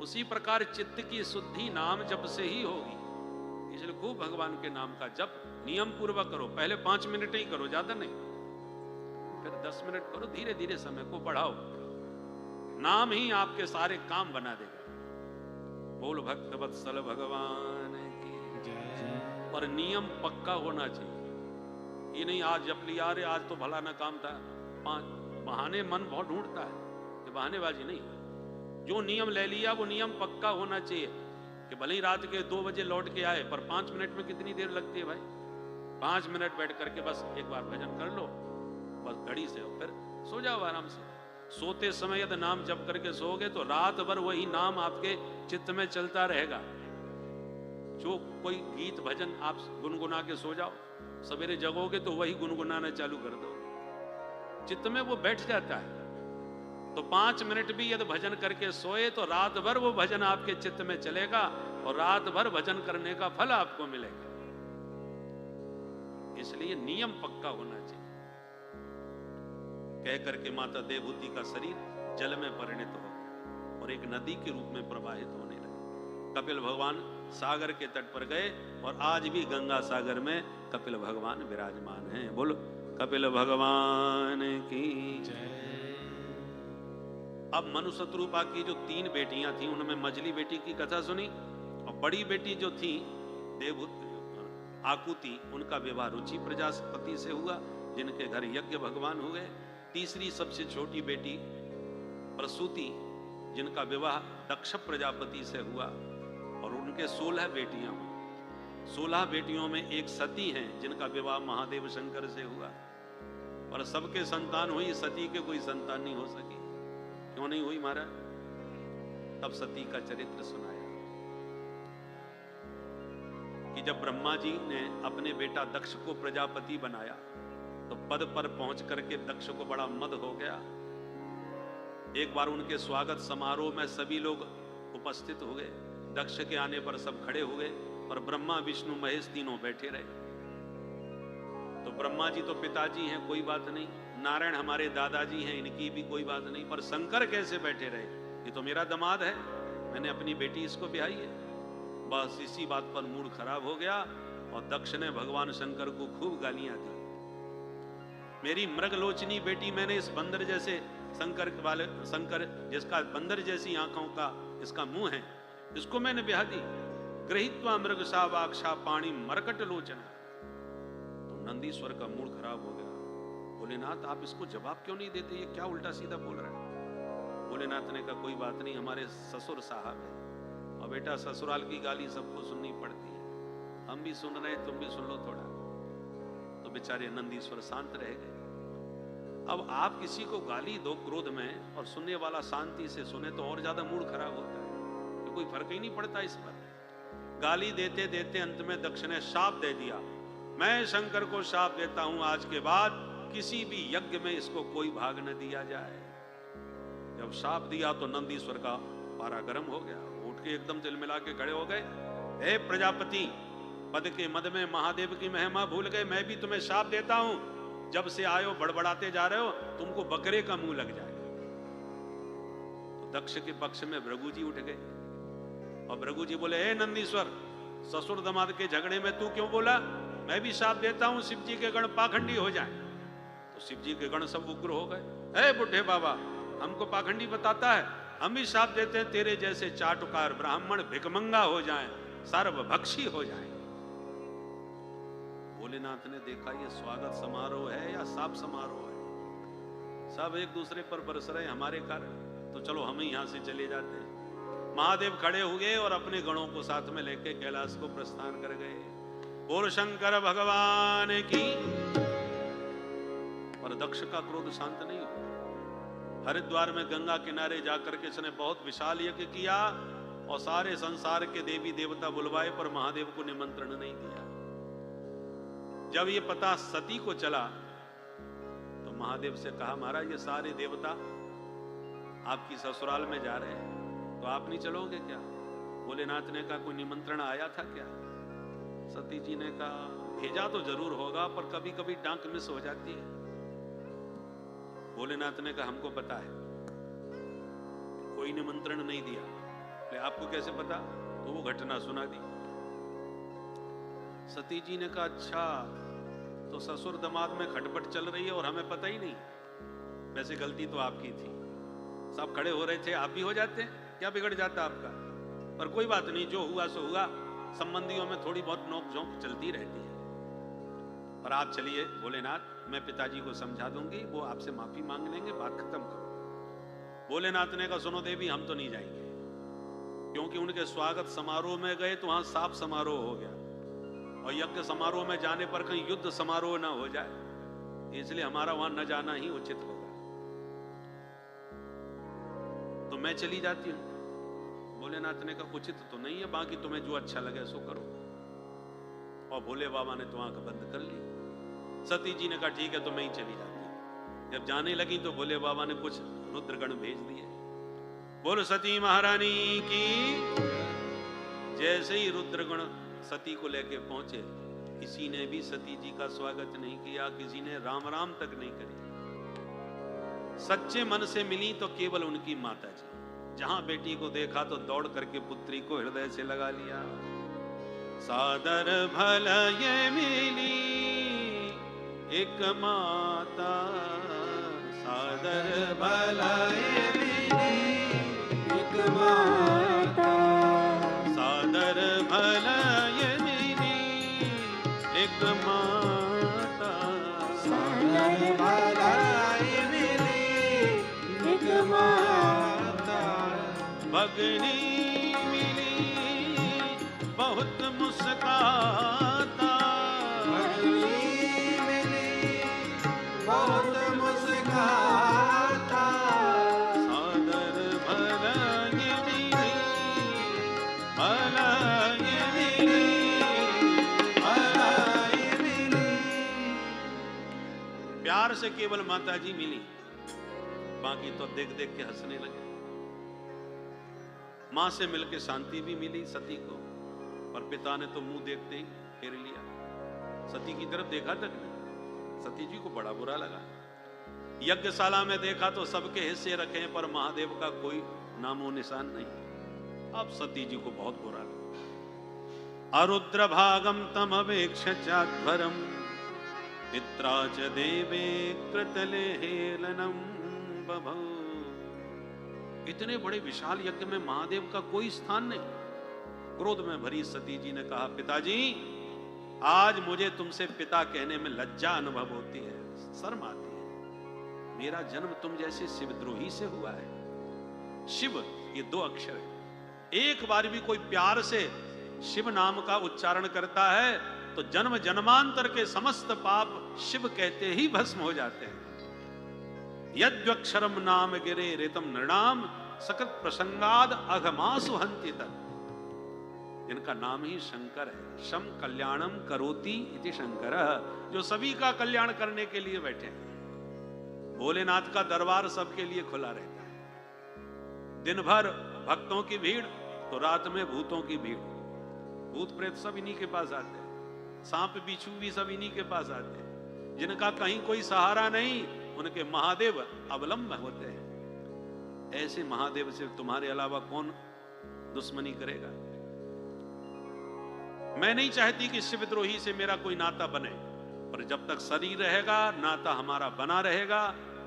उसी प्रकार चित्त की शुद्धि नाम जप से ही होगी। इसलिए खूब भगवान के नाम का जप नियम पूर्वक करो। पहले 5 मिनट ही करो, ज्यादा नहीं, फिर 10 मिनट करो, धीरे धीरे समय को बढ़ाओ। नाम ही आपके सारे काम बना देगा। बोल भक्त वत्सल भगवान की जय। पर नियम पक्का होना चाहिए, ये नहीं आज जप लिया, अरे आज तो भला ना काम था, बहाने मन बहुत ढूंढता है, ये बहानेबाजी नहीं। जो नियम ले लिया वो नियम पक्का होना चाहिए, कि भले ही रात के 2 बजे लौट के आए, पर 5 मिनट में कितनी देर लगती है भाई? 5 मिनट बैठ करके बस एक बार भजन कर लो, बस घड़ी से, फिर सो जाओ आराम से। सोते समय यदि नाम जप करके सोओगे तो रात भर वही नाम आपके चित्त में चलता रहेगा। जो कोई गीत भजन आप गुनगुना के सो जाओ, सवेरे जगोगे तो वही गुनगुनाना चालू कर दो, चित्त में वो बैठ जाता है। तो 5 मिनट भी यदि भजन करके सोए तो रात भर वो भजन आपके चित्त में चलेगा, और रात भर भजन करने का फल आपको मिलेगा। इसलिए नियम पक्का होना चाहिए। कह करके माता देवहूति का शरीर जल में परिणत हो गया और एक नदी के रूप में प्रवाहित होने लगे। कपिल भगवान सागर के तट पर गए, और आज भी गंगा सागर में कपिल भगवान विराजमान हैं। बोलो कपिल भगवान की जय। अब मनु शत्रुपा की जो 3 बेटियां थी, उनमें मझली बेटी की कथा सुनी, और बड़ी बेटी जो थी देवहूति आकुति, उनका विवाह रुचि प्रजापति से हुआ, जिनके घर यज्ञ भगवान हुए। तीसरी सबसे छोटी बेटी प्रसूति, जिनका विवाह दक्ष प्रजापति से हुआ, और उनके 16 बेटियां हुई। 16 बेटियों में एक सती हैं, जिनका विवाह महादेव शंकर से हुआ, और सबके संतान हुई, सती के कोई संतान नहीं हो सकी। क्यों नहीं हुई महाराज? तब सती का चरित्र सुनाया कि जब ब्रह्मा जी ने अपने बेटा दक्ष को प्रजापति बनाया तो पद पर पहुंच करके दक्ष को बड़ा मद हो गया। एक बार उनके स्वागत समारोह में सभी लोग उपस्थित हुए, दक्ष के आने पर सब खड़े हुए, और ब्रह्मा विष्णु महेश तीनों बैठे रहे। तो ब्रह्मा जी तो पिताजी हैं, कोई बात नहीं, नारायण हमारे दादाजी हैं, इनकी भी कोई बात नहीं, पर शंकर कैसे बैठे रहे? ये तो मेरा दामाद है, मैंने अपनी बेटी इसको ब्याही है। बस इसी बात पर मूड खराब हो गया, और दक्ष ने भगवान शंकर को खूब गालियां दी। मेरी मृगलोचनी बेटी मैंने इस बंदर जैसे शंकर जिसका बंदर जैसी आंखों का इसका मुंह है, इसको मैंने ब्याह दी। गृहीत्वा मृग सावाक्षा पाणी मरकट लोचन। तो नंदीश्वर का मूड खराब हो गया। भोलेनाथ आप इसको जवाब क्यों नहीं देते, ये क्या उल्टा सीधा बोल रहा है। भोलेनाथ ने कहा कोई बात नहीं, हमारे ससुर साहब है, और बेटा ससुराल की गाली सबको सुननी पड़ती है, हम भी सुन रहे तुम भी सुन लो थोड़ा। तो बेचारे नंदीश्वर शांत रह गए। अब आप किसी को गाली दो क्रोध में और सुनने वाला शांति से सुने तो और ज्यादा मूड खराब होता है, तो कोई फर्क ही नहीं पड़ता इस पर। गाली देते देते अंत में दक्ष ने शाप दे दिया, मैं शंकर को शाप देता हूं आज के बाद किसी भी यज्ञ में इसको कोई भाग न दिया जाए। जब शाप दिया तो नंदीश्वर का पारा गर्म हो गया, उठ के एकदम तिलमिला के खड़े हो गए। हे प्रजापति, पद के मद में महादेव की महिमा भूल गए, मैं भी तुम्हें शाप देता हूं, जब से आयो बड़बड़ाते जा रहे हो, तुमको बकरे का मुंह लग जाएगा। तो दक्ष के पक्ष में भृगु जी उठ गए और भृगु जी बोले, हे नंदीश्वर, ससुर दमाद के झगड़े में तू क्यों बोला, मैं भी शाप देता हूं शिव जी के गण पाखंडी हो जाएं। तो शिव जी के गण सब उग्र हो गए। हे बुढ़े बाबा, हमको पाखंडी बताता है, हम भी शाप देते हैं तेरे जैसे चाटुकार ब्राह्मण भिकमंगा हो जाएं, सर्वभक्षी हो जाएं। भोलेनाथ ने देखा ये स्वागत समारोह है या शाप समारोह है, सब एक दूसरे पर बरस रहे हमारे कारण, तो चलो हम ही यहां से चले जाते हैं। महादेव खड़े हुए और अपने गणों को साथ में लेके कैलाश को प्रस्थान कर गए। बोल शंकर भगवान की। पर दक्ष का क्रोध शांत नहीं हुआ। हरिद्वार में गंगा किनारे जाकर के इसने बहुत विशाल यज्ञ किया और सारे संसार के देवी देवता बुलवाए, पर महादेव को निमंत्रण नहीं दिया। जब ये पता सती को चला तो महादेव से कहा, महाराज ये सारे देवता आपकी ससुराल में जा रहे हैं, तो आप नहीं चलोगे क्या। भोलेनाथ ने कहा कोई निमंत्रण आया था क्या। सती जी ने कहा भेजा तो जरूर होगा, पर कभी कभी डांक मिस हो जाती है। भोलेनाथ ने कहा हमको पता है, कोई निमंत्रण नहीं दिया। ले आपको कैसे पता। तो वो घटना सुना दी। सती जी ने कहा अच्छा, तो ससुर दमाद में खटपट चल रही है और हमें पता ही नहीं। वैसे गलती तो आपकी थी, सब खड़े हो रहे थे, आप भी हो जाते, क्या बिगड़ जाता आपका। पर कोई बात नहीं, जो हुआ सो हुआ। संबंधियों में थोड़ी बहुत नोक झोंक चलती रहती है। पर आप चलिए भोलेनाथ, मैं पिताजी को समझा दूंगी, वो आपसे माफी मांग लेंगे, बात खत्म करो। भोलेनाथ ने कहा सुनो देवी, हम तो नहीं जाएंगे, क्योंकि उनके स्वागत समारोह में गए तो वहां साप समारोह हो गया, और यज्ञ समारोह में जाने पर कहीं युद्ध समारोह ना हो जाए, इसलिए हमारा वहां न जाना ही उचित होगा। तो मैं चली जाती हूं। भोलेनाथ ने कहा उचित तो नहीं है, बाकी तुम्हें जो अच्छा लगे सो करो। और भोले बाबा ने तो आंख बंद कर ली। सती जी ने कहा ठीक है, तो मैं ही चली जाती हूं। जब जाने लगी तो भोले बाबा ने कुछ रुद्रगण भेज दिए। बोलो सती महारानी की। जैसे ही रुद्रगण सती को लेके पहुंचे, किसी ने भी सती जी का स्वागत नहीं किया, किसी ने राम राम तक नहीं करी। सच्चे मन से मिली तो केवल उनकी माता जी। जहां बेटी को देखा तो दौड़ करके पुत्री को हृदय से लगा लिया। सादर भल ये मिली एक माता, सादर भल ये मिली एक माता, सादर भल ये मिली एक माता, सादर भल ये मिली एक माता। भगनी मिली बहुत मुस्काता, भगनी मिली बहुत मुस्काता, सादर भला ये मिली, भला ये मिली, भला ये मिली। प्यार से केवल माता जी मिली, बाकी तो देख देख के हंसने लगे। मां से मिलके शांति भी मिली सती को, पर पिता ने तो मुंह देखते ही फेर लिया, सती की तरफ देखा तक नहीं। सती जी को बड़ा बुरा लगा। यज्ञशाला में देखा तो सबके हिस्से रखे, पर महादेव का कोई नामो निशान नहीं। अब सती जी को बहुत बुरा लगा। अरुद्र भागम तम अवेक्ष चाध्वरम पित्रा च देवे कृतले हेलनम बभौ। इतने बड़े विशाल यज्ञ में महादेव का कोई स्थान नहीं। क्रोध में भरी सती जी ने कहा, पिताजी आज मुझे तुमसे पिता कहने में लज्जा अनुभव होती है, शर्म आती है। मेरा जन्म तुम जैसे शिवद्रोही से हुआ है। शिव ये दो अक्षर है, एक बार भी कोई प्यार से शिव नाम का उच्चारण करता है तो जन्म जन्मांतर के समस्त पाप शिव कहते ही भस्म हो जाते हैं। यद्वक्षरम नाम गिरे रेतम नृणाम सकृत प्रसंगाद अघमासु हंति तत्। इनका नाम ही शंकर है। शम कल्याणम करोति इति शंकर, जो सभी का कल्याण करने के लिए बैठे हैं। भोलेनाथ का दरबार सबके लिए खुला रहता है। दिन भर भक्तों की भीड़ तो रात में भूतों की भीड़। भूत प्रेत सब इन्हीं के पास आते हैं, सांप बिच्छू भी सब इन्हीं के पास आते हैं। जिनका कहीं कोई सहारा नहीं उनके महादेव अवलंब होते हैं। ऐसे महादेव से तुम्हारे अलावा कौन दुश्मनी करेगा? मैं नहीं चाहती कि शिवद्रोही से मेरा कोई नाता बने, पर जब तक शरीर रहेगा नाता हमारा बना रहेगा।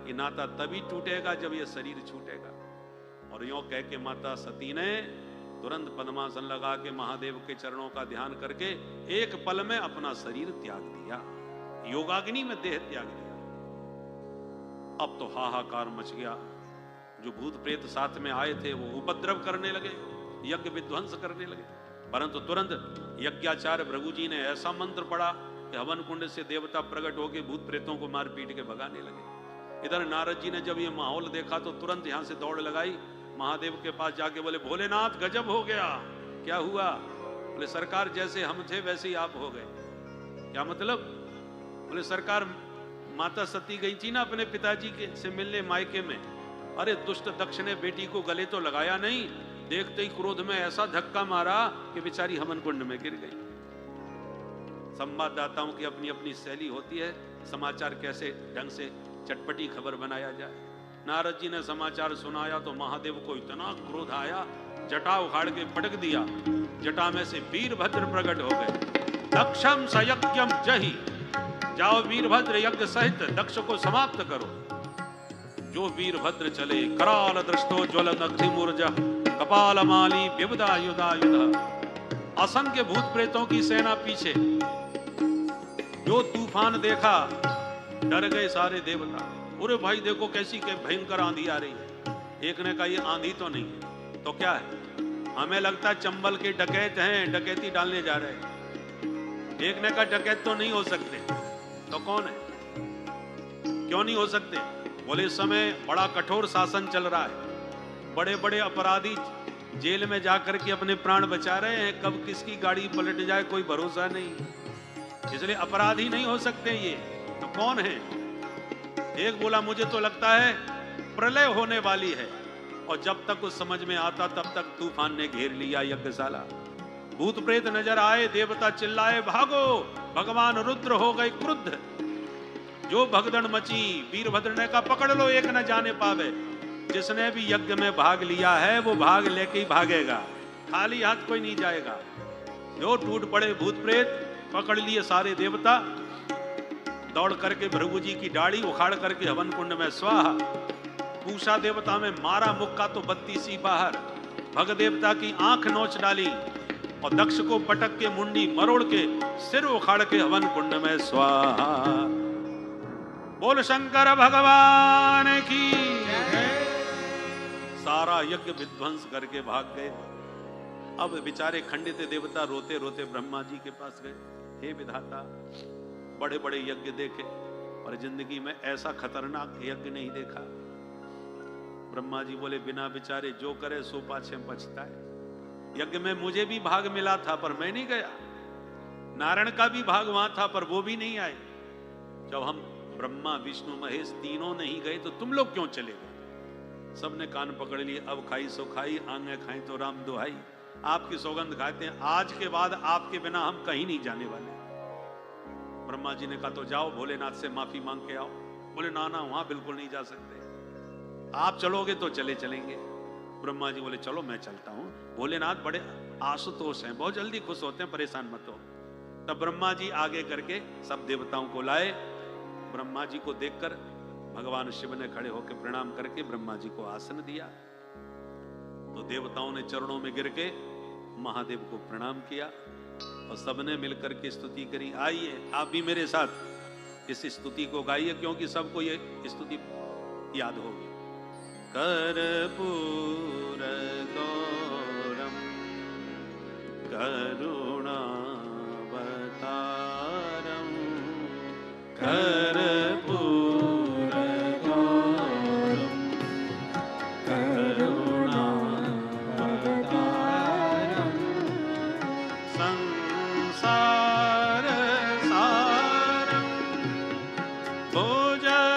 ये नाता तभी टूटेगा जब ये शरीर छूटेगा। और यूं कह के माता सती ने तुरंत पद्मासन लगा के महादेव के चरणों का ध्यान करके एक पल में अपना शरीर त्याग दिया, योगाग्नि में देह त्याग दिया। अब तो हाहाकार मच गया। जो भूत प्रेत साथ में आए थे वो उपद्रव करने लगे, यज्ञ विध्वंस करने लगे। परंतु तुरंत यज्ञाचार्य भृगु जी ने ऐसा मंत्र पढ़ा कि हवन कुंड से देवता प्रकट होकर भूत प्रेतों को मार पीट के भगाने लगे। इधर नारद जी ने जब ये माहौल देखा तो तुरंत यहां से दौड़ लगाई, महादेव के पास जाके बोले, भोलेनाथ गजब हो गया। क्या हुआ? बोले सरकार जैसे हम थे वैसे ही आप हो गए। क्या मतलब? बोले सरकार माता सती गई थी ना अपने पिताजी के से मिलने मायके में। अरे दुष्ट दक्ष ने बेटी को गले तो लगाया नहीं, देखते ही क्रोध में ऐसा धक्का मारा कि बेचारी हवन कुंड में गिर गई। संवाददाताओं की अपनी अपनी शैली होती है, समाचार कैसे ढंग से चटपटी खबर बनाया जाए। नारद जी ने समाचार सुनाया तो महादेव को इतना क्रोध आया, जटा उखाड़ के पटक दिया। जटा में से वीरभद्र प्रकट हो गए। दक्षम सयज्ञम जहि, जाओ वीरभद्र यज्ञ सहित दक्ष को समाप्त करो। जो वीरभद्र चले कराल दृष्टो ज्वलन अग्निमूर्ज कपाल माली विबुधायुधायुध। असंख्य भूत प्रेतों की सेना पीछे। जो तूफान देखा डर गए सारे देवता। अरे भाई देखो कैसी के भयंकर आंधी आ रही है। एक ने कहा ये आंधी तो नहीं है तो क्या है? हमें लगता है चंबल के डकैत हैं, डकैती डालने जा रहे हैं। एक ने कहा डकैत तो नहीं हो सकते, तो कौन है? क्यों नहीं हो सकते? बोले इस समय बड़ा कठोर शासन चल रहा है, बड़े बड़े अपराधी जेल में जाकर के अपने प्राण बचा रहे हैं। कब किसकी गाड़ी पलट जाए कोई भरोसा नहीं, इसलिए अपराधी नहीं हो सकते। ये तो कौन है? एक बोला मुझे तो लगता है प्रलय होने वाली है। और जब तक कुछ समझ में आता तब तक तूफान ने घेर लिया यज्ञशाला। भूत प्रेत नजर आए, देवता चिल्लाए भागो, भगवान रुद्र हो गए क्रुद्ध। जो भगदड़ मची, वीरभद्र ने कहा पकड़ लो एक न जाने पावे। जिसने भी यज्ञ में भाग लिया है वो भाग लेके ही भागेगा, खाली हाथ कोई नहीं जाएगा। जो टूट पड़े भूत प्रेत, पकड़ लिए सारे देवता। दौड़ करके भृगु जी की दाढ़ी उखाड़ करके हवन कुंड में स्वाहा। पूषा देवता में मारा मुक्का तो बत्ती सी बाहर। भग देवता की आंख नोच डाली और दक्ष को पटक के मुंडी मरोड़ के सिर उखाड़ के हवन कुंड में स्वाहा। बोल शंकर भगवान की। सारा यज्ञ विध्वंस करके भाग गए। अब बेचारे खंडित देवता रोते रोते ब्रह्मा जी के पास गए। हे विधाता, बड़े बड़े यज्ञ देखे और जिंदगी में ऐसा खतरनाक यज्ञ नहीं देखा। ब्रह्मा जी बोले बिना विचारे जो करे सो पाछे पछताए। यज्ञ में मुझे भी भाग मिला था पर मैं नहीं गया। नारायण का भी भाग वहां था पर वो भी नहीं आए। जब हम ब्रह्मा विष्णु महेश तीनों नहीं गए तो तुम लोग क्यों चले गए? सबने कान पकड़ लिए। अब खाई सो खाई, आंगे खाई तो राम दुहाई। आपकी सौगंध खाते हैं, आज के बाद आपके बिना हम कहीं नहीं जाने वाले। ब्रह्मा जी ने कहा तो जाओ भोलेनाथ से माफी मांग के आओ। बोले ना ना, वहां बिल्कुल नहीं जा सकते। आप चलोगे तो चले चलेंगे। ब्रह्मा जी बोले चलो मैं चलता हूं। भोलेनाथ बड़े आशुतोष हैं, बहुत जल्दी खुश होते हैं, परेशान मत हो। तब ब्रह्मा जी आगे करके सब देवताओं को लाए ब्रह्मा जी को देखकर भगवान शिव ने खड़े होकर प्रणाम करके ब्रह्मा जी को आसन दिया। तो देवताओं ने चरणों में गिर के महादेव को प्रणाम किया और सबने मिलकर के स्तुति करी। आइए आप भी मेरे साथ इस स्तुति को गाइए, क्योंकि सबको ये स्तुति याद होगी। कर्पूर गौरम करुणावतारम कर्पूर गौरम करुणावतारम संसार सारम भुजगेन्द्रहारम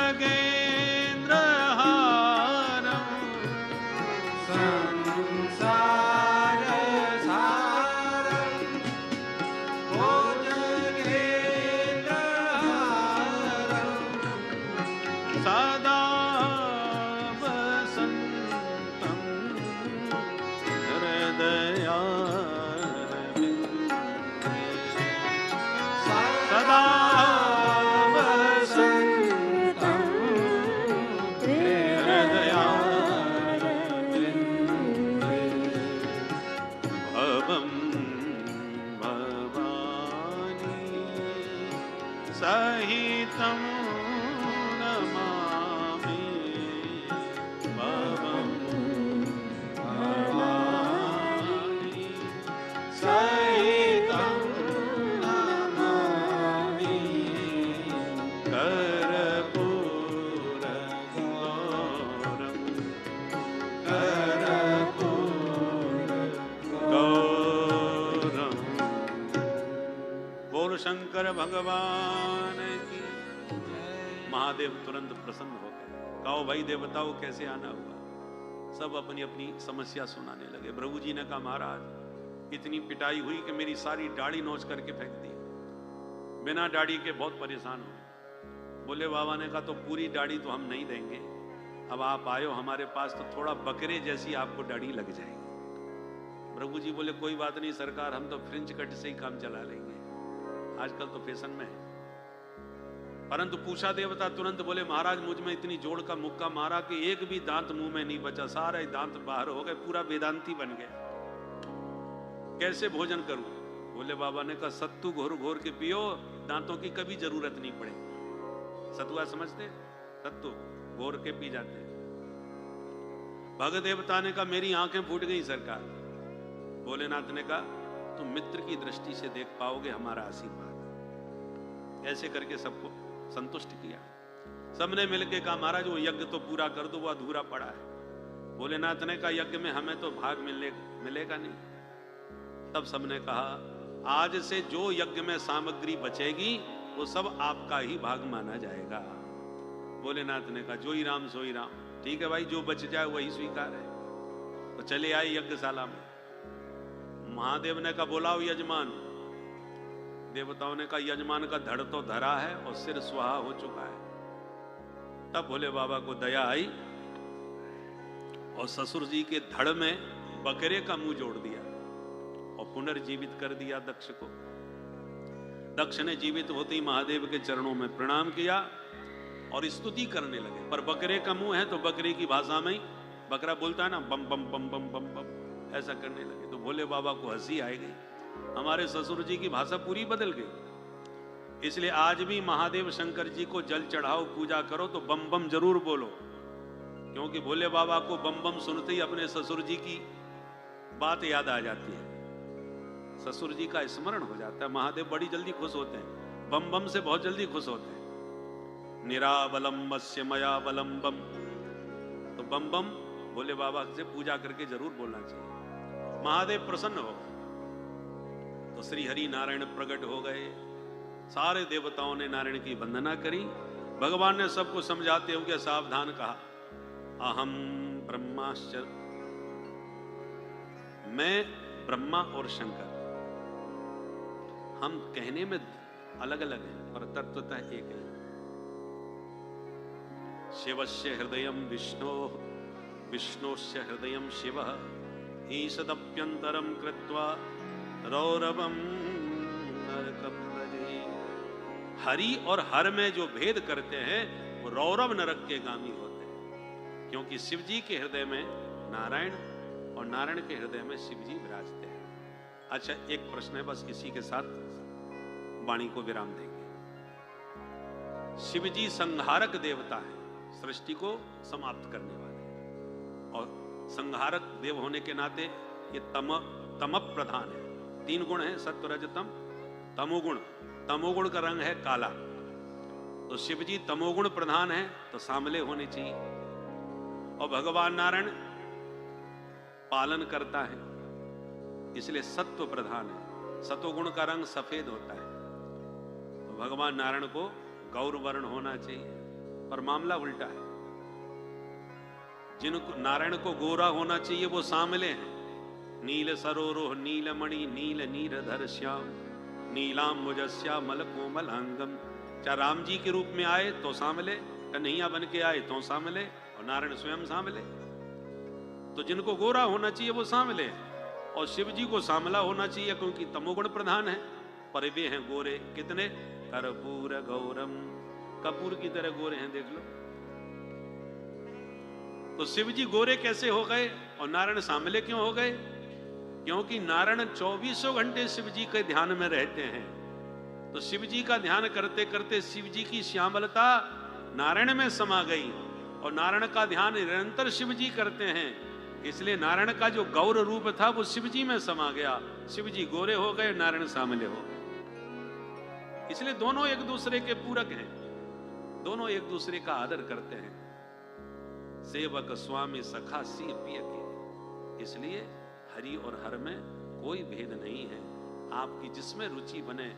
संसार सारम भुजगेन्द्रहारम सदा वसन्तं हृदयारविन्दे सदा वसन्तं हृदयारविन्दे भवं भवानी सहितं नमामि भवं भवानी सहितं नमामि कर्पूर गौरम कर्पूर गौरम। बोल शंकर भगवान की। महादेव तुरंत प्रसन्न हो गए। कहो भाई देवताओं कैसे आना हुआ? सब अपनी अपनी समस्या सुनाने लगे। प्रभु जी ने कहा महाराज इतनी पिटाई हुई कि मेरी सारी दाढ़ी नोच करके फेंक दी, बिना दाढ़ी के बहुत परेशान हो। बोले बाबा ने कहा तो पूरी दाढ़ी तो हम नहीं देंगे, अब आप आए हो हमारे पास तो थोड़ा बकरे जैसी आपको दाढ़ी लग जाएगी। प्रभु जी बोले कोई बात नहीं सरकार, हम तो फ्रिंच कट से ही काम चला लेंगे, आजकल तो फैशन में है। परंतु पूछा देवता तुरंत बोले महाराज मुझ में इतनी जोड़ का मुक्का मारा कि एक भी दांत मुंह में नहीं बचा, सारे दांत बाहर हो गए, पूरा वेदांती बन गया, कैसे भोजन करूं? बोले बाबा ने कहा सत्तू घोर घोर के पियो, दांतों की कभी जरूरत नहीं पड़ेगी। सतुआ समझते? सत्तू घोर के पी जाते। भगत देवता ने कहा मेरी आंखें फूट गई सरकार। भोलेनाथ ने कहा तुम मित्र की दृष्टि से देख पाओगे हमारा आशीर्वाद। ऐसे करके सबको संतुष्ट किया। सबने मिलकर कहा महाराज वो यज्ञ तो पूरा कर दो, वो अधूरा पड़ा है। भोलेनाथ ने कहा यज्ञ में हमें तो भाग मिलेगा नहीं। तब सबने कहा आज से जो यज्ञ में सामग्री बचेगी वो सब आपका ही भाग माना जाएगा। भोलेनाथ ने कहा जो ही राम सो ही राम, ठीक है भाई जो बच जाए वही स्वीकार है। तो चले आए यज्ञशाला में। महादेव ने कहा बोलाओ यजमान। देवताओं ने कहा यजमान का धड़ तो धरा है और सिर सुहा हो चुका है। तब भोले बाबा को दया आई और ससुर जी के धड़ में बकरे का मुंह जोड़ दिया और पुनर्जीवित कर दिया दक्ष को। दक्ष ने जीवित होते ही महादेव के चरणों में प्रणाम किया और स्तुति करने लगे। पर बकरे का मुंह है तो बकरे की भाषा में ही बकरा बोलता है ना, बम बम बम बम बम बम, ऐसा करने लगे। तो भोले बाबा को हंसी आई गई, हमारे ससुर जी की भाषा पूरी बदल गई। इसलिए आज भी महादेव शंकर जी को जल चढ़ाओ, पूजा करो तो बम बम जरूर बोलो, क्योंकि भोले बाबा को बम बम सुनते ही अपने ससुर जी की बात याद आ जाती है, ससुर जी का स्मरण हो जाता है। महादेव बड़ी जल्दी खुश होते हैं, बम बम से बहुत जल्दी खुश होते हैं। निरावलंबस्य मया बलम बम, तो बम बम भोले बाबा से पूजा करके जरूर बोलना चाहिए। महादेव प्रसन्न हो तो श्री हरि नारायण प्रकट हो गए। सारे देवताओं ने नारायण की वंदना करी। भगवान ने सबको समझाते हुए सावधान कहा अहम ब्रह्माश्चर, मैं ब्रह्मा और शंकर, हम कहने में अलग अलग हैं पर तत्वतः एक है। शिवस्य हृदयं विष्णो, विष्णोस्य हृदयं शिवः, ईषदप्यन्तरं कृत्वा रौरवं नरकं व्रजे। हरि और हर में जो भेद करते हैं वो रौरव नरक के गामी होते हैं, क्योंकि शिव जी के हृदय में नारायण और नारायण के हृदय में शिव जी विराजते हैं। अच्छा, एक प्रश्न है, बस इसी के साथ वाणी को विराम देंगे। शिव जी संहारक देवता है, सृष्टि को समाप्त करने वाले, और संहारक देव होने के नाते ये तम प्रधान है। 3 गुण है, सत्व रज तम। तमोगुण, तमोगुण का रंग है काला, तो शिव जी तमोगुण प्रधान है, तो सांवले होने चाहिए। और भगवान नारायण पालन करता है, इसलिए सत्व प्रधान है। सत्वगुण का रंग सफेद होता है, तो भगवान नारायण को गौर वर्ण होना चाहिए। पर मामला उल्टा है, जिनको नारायण को गोरा होना चाहिए वो सांवले हैं। नील सरोरोह नीलमणि नील नीरधर श्याम नीलाम्बुजस्यामल कोमल अंगम। चाहे राम जी के रूप में आए तो सांवले, कन्हैया बन के आए तो सांवले, और नारायण स्वयं सांवले। तो जिनको गोरा होना चाहिए वो सांवले हैं, और शिव जी को सांवला होना चाहिए क्योंकि तमोगुण प्रधान है। पर वे हैं गोरे, कितने? कर्पूर गौरम, कपूर की तरह गोरे हैं, देख लो। तो शिव जी गोरे कैसे हो गए और नारायण सांवले क्यों हो गए? क्योंकि नारायण 24 घंटे शिव जी के ध्यान में रहते हैं। तो शिव जी का ध्यान करते करते शिव जी की श्यामलता नारायण में समा गई, और नारायण का ध्यान निरंतर शिव जी करते हैं, इसलिए नारायण का जो गौर रूप था वो शिव जी में समा गया। शिव जी गोरे हो गए, नारायण सांवले हो गए। इसलिए दोनों एक दूसरे के पूरक हैं, दोनों एक दूसरे का आदर करते हैं। सेवक स्वामी सखा सी पिय के, इसलिए हरि और हर में कोई भेद नहीं है। आपकी जिसमें रुचि बने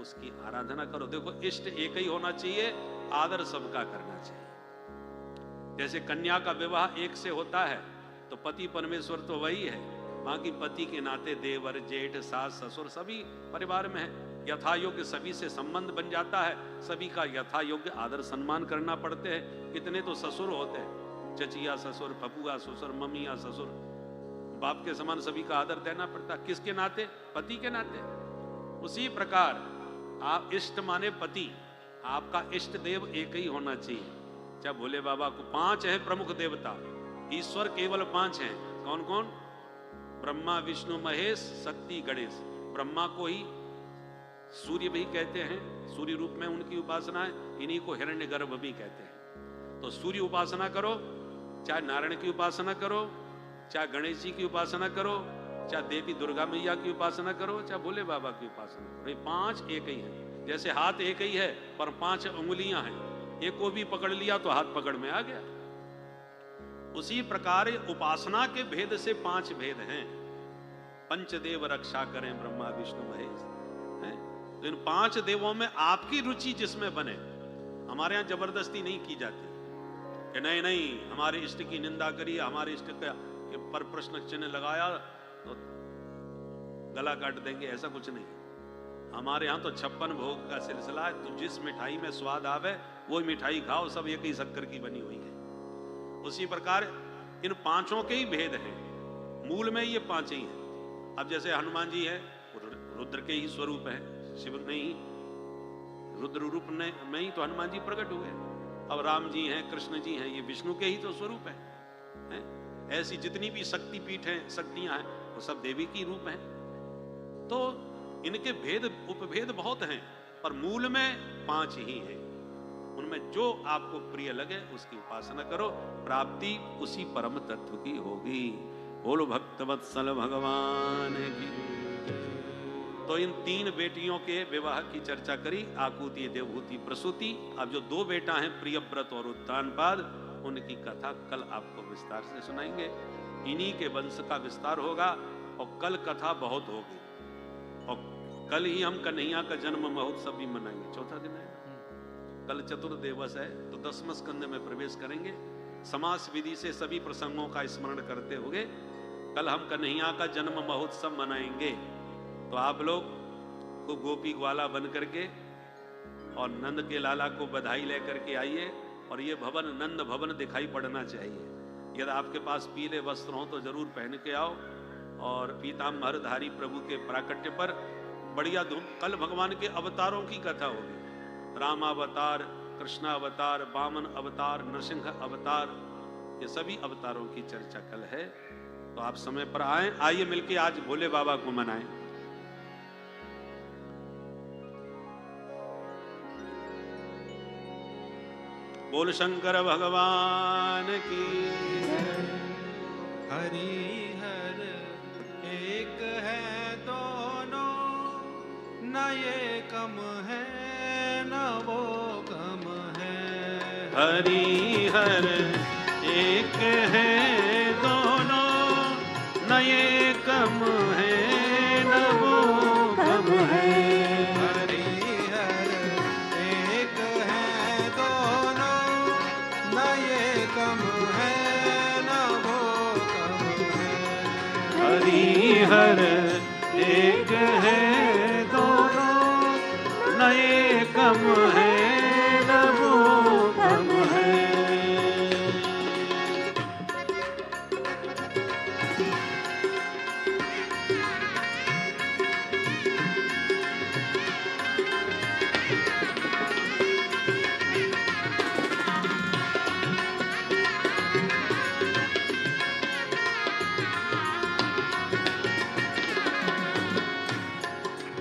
उसकी आराधना करो। देखो, इष्ट एक ही होना चाहिए, आदर सबका करना चाहिए। जैसे कन्या का विवाह एक से होता है तो पति परमेश्वर तो वही है, बाकी पति के नाते देवर जेठ सास ससुर सभी परिवार में है। यथा योग्य सभी से संबंध बन जाता है, सभी का यथा योग्य आदर सम्मान करना पड़ते हैं। कितने तो ससुर होते हैं, चचिया ससुर, फपुआ ससुर, ममिया ससुर, बाप के समान सभी का आदर देना पड़ता है। किसके नाते? पति के नाते। उसी प्रकार आप इष्ट माने पति, आपका इष्ट देव एक ही होना चाहिए। चाहे भोले बाबा को 5 है प्रमुख देवता, ईश्वर केवल 5 हैं। कौन कौन? ब्रह्मा विष्णु महेश शक्ति गणेश। ब्रह्मा को ही सूर्य भी कहते हैं, सूर्य रूप में उनकी उपासना है। इन्हीं को हिरण्यगर्भ भी कहते हैं। तो सूर्य उपासना करो, चाहे नारायण की उपासना करो, चाहे गणेश जी की उपासना करो, चाहे देवी दुर्गा मैया की उपासना करो, चाहे भोले बाबा की उपासना करो। ये 5 एक ही है। जैसे हाथ एक ही है पर 5 उंगलियां हैं, एक को भी पकड़ लिया तो हाथ पकड़ में आ गया। उसी प्रकार उपासना के भेद से 5 भेद हैं। पंचदेव रक्षा करें ब्रह्मा विष्णु महेश। तो इन 5 देवों में आपकी रुचि जिसमें बने। हमारे यहाँ जबरदस्ती नहीं की जाती कि नहीं नहीं हमारे इष्ट की निंदा करिए, हमारे इष्ट का पर प्रश्न चिन्ह लगाया तो गला काट देंगे, ऐसा कुछ नहीं। हमारे यहाँ तो 56 भोग का सिलसिला है। तो जिस मिठाई में स्वाद आवे वो मिठाई खाओ, सब एक ही शक्कर की बनी हुई है। उसी प्रकार इन 5 के ही भेद हैं, मूल में ये 5 ही हैं। अब जैसे हनुमान जी है, रुद्र के ही स्वरूप है, शिव ने ही रुद्र रूप में ही तो हनुमान जी प्रकट हुए। अब राम जी हैं, कृष्ण जी हैं, ये विष्णु के ही तो स्वरूप है। ऐसी जितनी भी शक्ति पीठ हैं, शक्तियां हैं, वो सब देवी की रूप हैं। तो इनके भेद उपभेद बहुत हैं, पर मूल में 5 ही हैं। उनमें जो आपको प्रिय लगे उसकी उपासना करो, प्राप्ति उसी परम तत्व की होगी। बोलो भक्तवत्सल भगवान की। तो इन 3 बेटियों के विवाह की चर्चा करी, आकुति देवहूति प्रसूति। अब जो 2 बेटा हैं प्रियव्रत और उत्तानपाद, उनकी कथा कल आपको विस्तार से सुनाएंगे। इन्हीं के वंश का विस्तार होगा और कल कथा बहुत होगी। और कल ही हम कन्हैया का जन्म महोत्सव भी मनाएंगे, 4था दिन है। कल चतुर्दिवस है, तो 10वें स्कंद में प्रवेश करेंगे। समास विधि से सभी प्रसंगों का स्मरण करते हुए कल हम कन्हैया का जन्म महोत्सव मनाएंगे। तो आप लोग को गोपी ग्वाला बन करके और नंद के लाला को बधाई लेकर के आइए। और ये भवन नंद भवन दिखाई पड़ना चाहिए। यदि आपके पास पीले वस्त्र हो तो जरूर पहन के आओ। और पीताम्बरधारी प्रभु के प्राकट्य पर बढ़िया धूम। कल भगवान के अवतारों की कथा होगी। रामावतार, कृष्णावतार, वामन अवतार, नरसिंह अवतार, ये सभी अवतारों की चर्चा कल है। तो आप समय पर आए, आइए मिलके आज भोले बाबा को मनाएं। बोल शंकर भगवान की। हरि हर एक है दोनों, न ये कम है न वो कम है। हरि हर एक है दोनों, न ये कम है न वो कम है। हरि हर एक है दोनों, न ये कम है न वो कम है। हरि हर एक है दोनों, न ये कम है न वो कम है।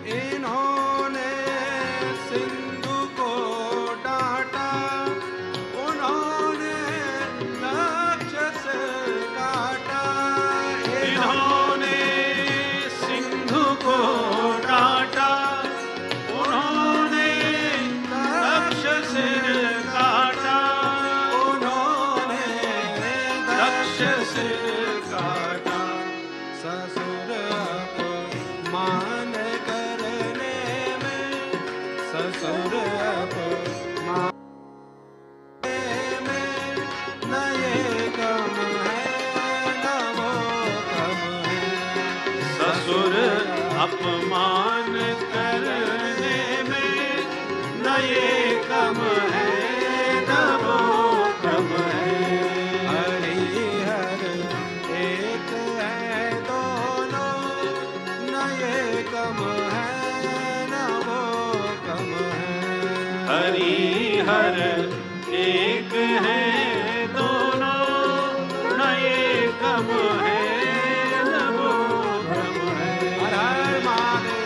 इन्होंने सिंधु को डांटा, उन्होंने राक्षस काटा। इन्होंने सिंधु को डांटा, उन्होंने राक्षस काटा, उन्होंने राक्षस काटा। ससुर अपमान करने में, ससुर अपमान में, न ये कम है न वो कम है। ससुर अपमान करने में, न ये कम है न वो कम है। हरि हर एक है दोनों, न ये कम है न वो कम है। हरि हर एक है दोनों, न ये कम है न वो कम है। हर हर महादेव।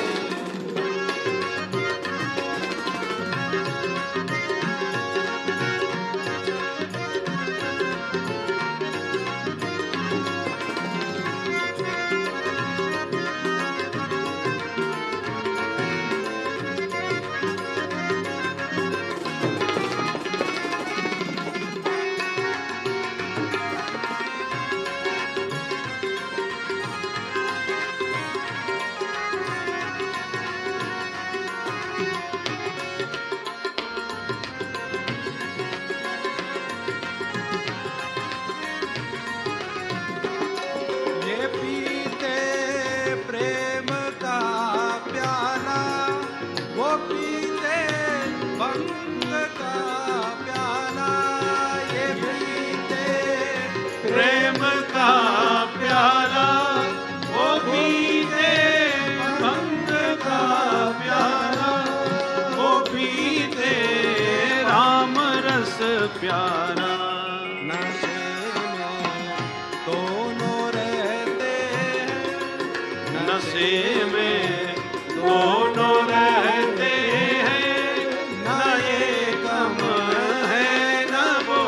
ये पीते प्रेम का प्याला, वो पीते भंग का प्याला। ये पीते प्रेम का प्याला, वो पीते भंग का प्याला, वो पीते राम रस प्यारा। नशे में दोनों रहते हैं, नशे में दोनों रहते हैं, न ये कम है न वो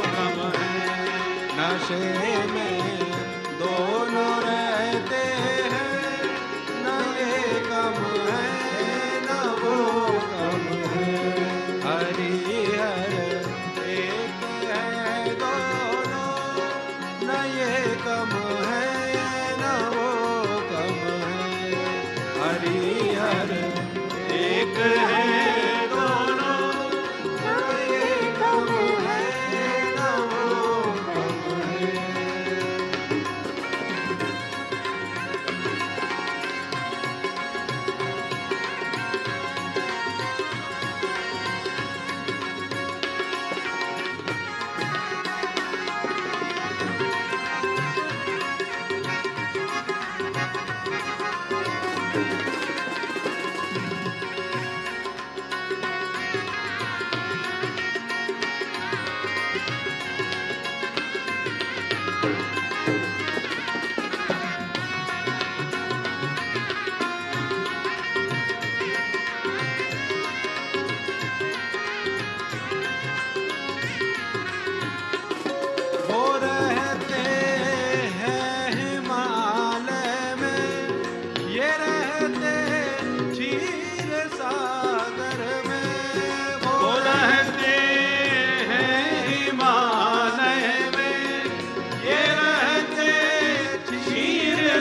कम है। नशे में दोनों रहते हैं, न ये कम है न वो कम है। हरि हर एक है दोनों, न ये कम है न वो कम है। हरि हर एक है दोनों, न ये कम है न वो कम है।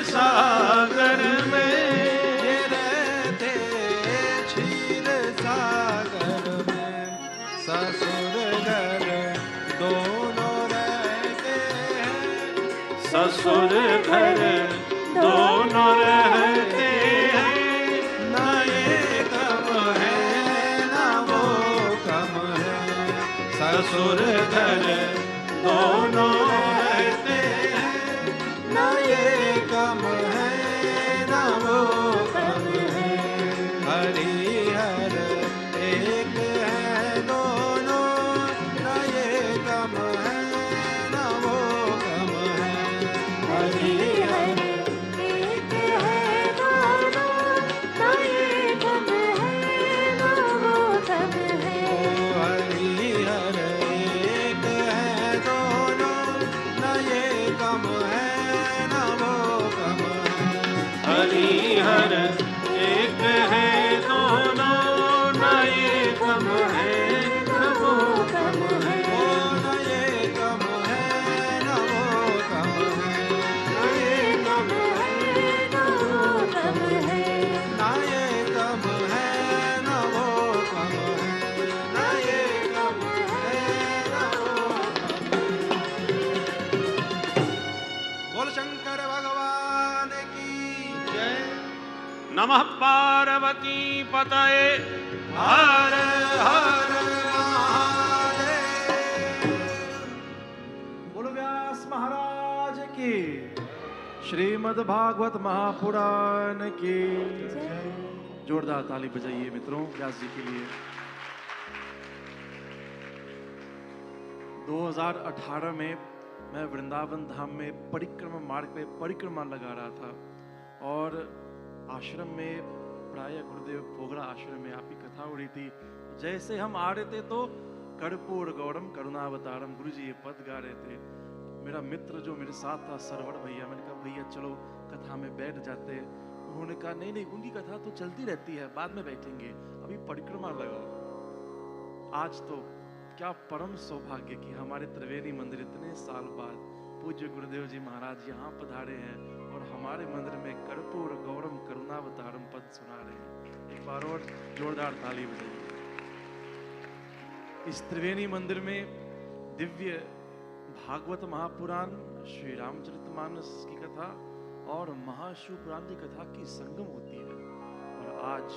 सागर में, ये रहते क्षीर सागर में। ससुर घर दोनों रहते हैं, ससुर घर दोनों रहते हैं, ना ये कम है ना वो कम है। ससुर घर दोनों रहते हैं, ना ये कम है ना वो कम है। हरिहर एक है दोनों, ना ये कम है ना वो कम है। हरिहर एक है दोनों, ना ये कम है ना वो कम है। हरिहर एक है दोनों, ना ये कम है ना वो कम है। हरिहर एक है दोनों, न ये कम है न वो कम है। ओ ना ये कम है ना वो कम है। ना ये कम है ना वो कम है। ना ये कम है ना वो कम है। ना ये कम है ना वो कम है। बोल शंकर भगवान की जय। नमः पार्वती पतये हर हर बोलो व्यास महाराज की, श्रीमद् भागवत महापुराण की जय। जोरदार ताली बजाइए मित्रों व्यास जी के लिए। 2018 में मैं वृंदावन धाम में परिक्रमा मार्ग पे परिक्रमा लगा रहा था और आश्रम में प्राय गुरुदेव पोगड़ा आश्रम में आपकी कथा हो रही थी। जैसे हम आ रहे थे तो कर्पूर गौरम करुणावतारम गुरु जी ये पद गा रहे थे। मेरा मित्र जो मेरे साथ था सरवण भैया, मैंने कहा भैया चलो कथा में बैठ जाते। उन्होंने कहा नहीं नहीं उनकी कथा तो चलती रहती है, बाद में बैठेंगे, अभी परिक्रमा लगाओ। आज तो क्या परम सौभाग्य कि हमारे त्रिवेणी मंदिर इतने साल बाद पूज्य गुरुदेव जी महाराज यहाँ पधारे हैं और हमारे मंदिर में कर्पूर गौरम करुणावतारम पद सुना रहे हैं। एक बार और जोरदार ताली बजाइए। इस त्रिवेणी मंदिर में दिव्य भागवत महापुराण, श्री रामचरितमानस की कथा और महाशिव पुराण की कथा की संगम होती है। और आज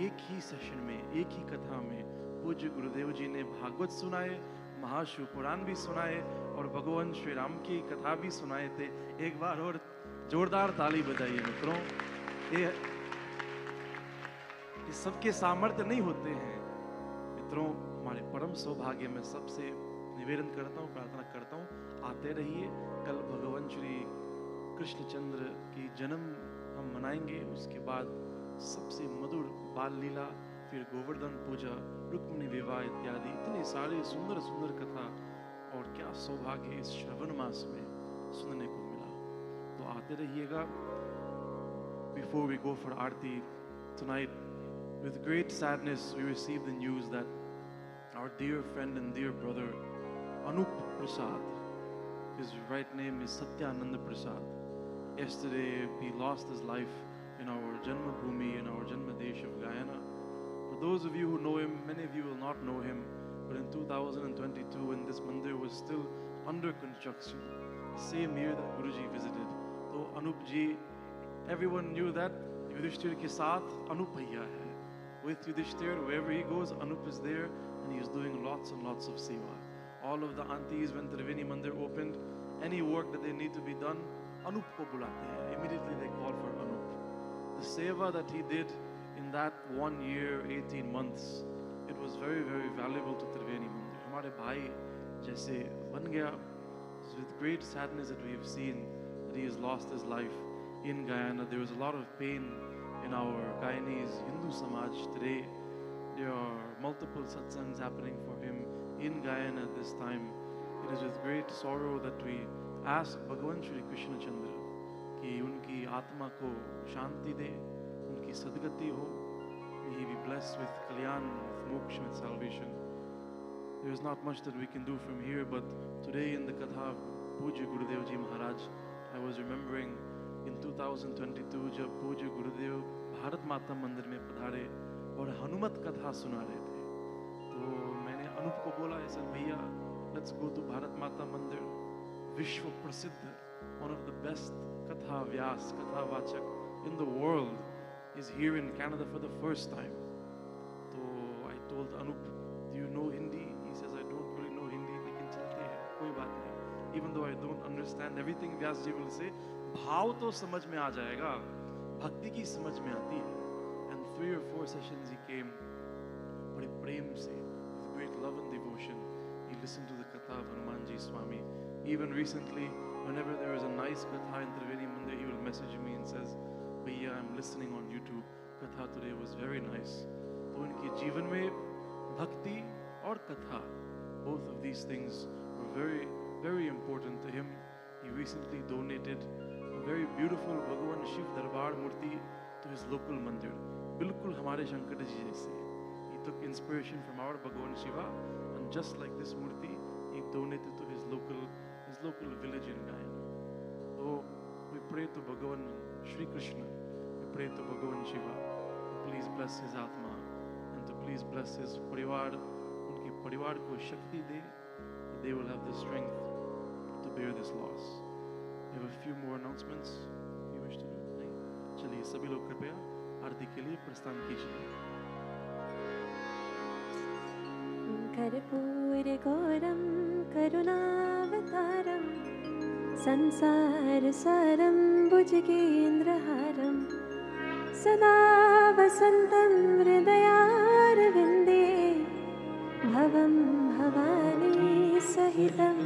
एक ही सेशन में, एक ही कथा में पूज्य गुरुदेव जी ने भागवत सुनाए, महाशिव पुराण भी सुनाए और भगवान श्री राम की कथा भी सुनाए थे। एक बार और जोरदार ताली बजाइए मित्रों। ये सबके सामर्थ्य नहीं होते हैं मित्रों, हमारे परम सौभाग्य में सबसे निवेदन करता हूँ, प्रार्थना करता हूँ, आते रहिए। कल भगवान श्री कृष्णचंद्र की जन्म हम मनाएंगे, उसके बाद सबसे मधुर बाल लीला, फिर गोवर्धन पूजा, रुक्मिणी विवाह इत्यादि इतने सारे सुंदर सुंदर कथा। और क्या सौभाग्य इस श्रवण मास में सुनने को मिला। तो आते रहिएगा। Before we go for Aarti tonight, with great sadness we received the news that our dear friend and dear brother Anup Prasad, his right name is Satyananda Prasad. Yesterday he lost his life in our Janma Bhumi, in our Janma Desh of Guyana. For those of you who know him, many of you will not know him, but in 2022 when this mandir was still under construction, same year that Guruji visited, so Anup ji, everyone knew that Yudhishthir ke saath Anup bhaiya hai. With Yudhishthir, wherever he goes, Anup is there and he is doing lots and lots of seva. All of the aunties, when Triveni Mandir opened, any work that they need to be done, Anup ko bulate hain. Immediately they call for Anup. The seva that he did in that 1 year, 18 months, it was very, very valuable to Triveni Mandir. Hamare bhai jaise ban gaya. So with great sadness that we have seen that he has lost his life in Guyana. There was a lot of pain in our Guyanese Hindu Samaj today. There are multiple satsangs happening for him in Guyana at this time. It is with great sorrow that we ask Bhagavan Shri Krishna Chandra कि उनकी आत्मा को शांति दे, उनकी सद्गति हो. May he be blessed with kalyan, with moksha, with salvation. There is not much that we can do from here, but today in the Katha of Pujya Gurudev Ji Maharaj, I was remembering इन 2022 जब पूज्य गुरुदेव भारत माता मंदिर में पधारे और हनुमत कथा सुना रहे थे, तो मैंने अनूप को बोला ऐसा, भैया लेट्स गो टू भारत माता मंदिर, विश्व प्रसिद्ध, वन ऑफ द बेस्ट कथा व्यास, कथावाचक in the world is here in Canada for the first time. तो I told Anup, do you know Hindi? He says I don't really know Hindi, लेकिन चलते हैं, कोई बात नहीं. Even though I don't understand everything Vyas ji will say, भाव तो समझ में आ जाएगा, भक्ति की समझ में आती है. एंड 3 or 4 सेशंस ही केम, बड़े प्रेम से, with great love and devotion, he listened to the katha of Hanumanji Swami. Even recently, whenever there is a nice katha in Triveni Mandir, he will message me and says, "Bhaiya, I'm listening on YouTube. Katha today was very nice." तो उनके जीवन में भक्ति और कथा, both of these things were very, very important to him. He recently donated a very beautiful Bhagwan Shiv Darbar Murti to his local mandir. बिल्कुल हमारे शंकर जी जैसे. He took inspiration from our Bhagwan Shiva, and just like this Murti, he donated to his local village in Guyana. So we pray to Bhagavan Shri Krishna, we pray to Bhagavan Shiva to please bless his Atma and to please bless his परिवार, उनके परिवार को शक्ति दे, they will have the strength to bear this loss. We have a few more announcements you wish to do. नहीं? चलिए सभी लोग कृपया आरती के लिए प्रस्थान कीजिए. कर्पूरगौरं करुणावतारं संसारसारं भुजगेन्द्रहारं सदा वसन्तं हृदयारविन्दे भवं भवानी सहितं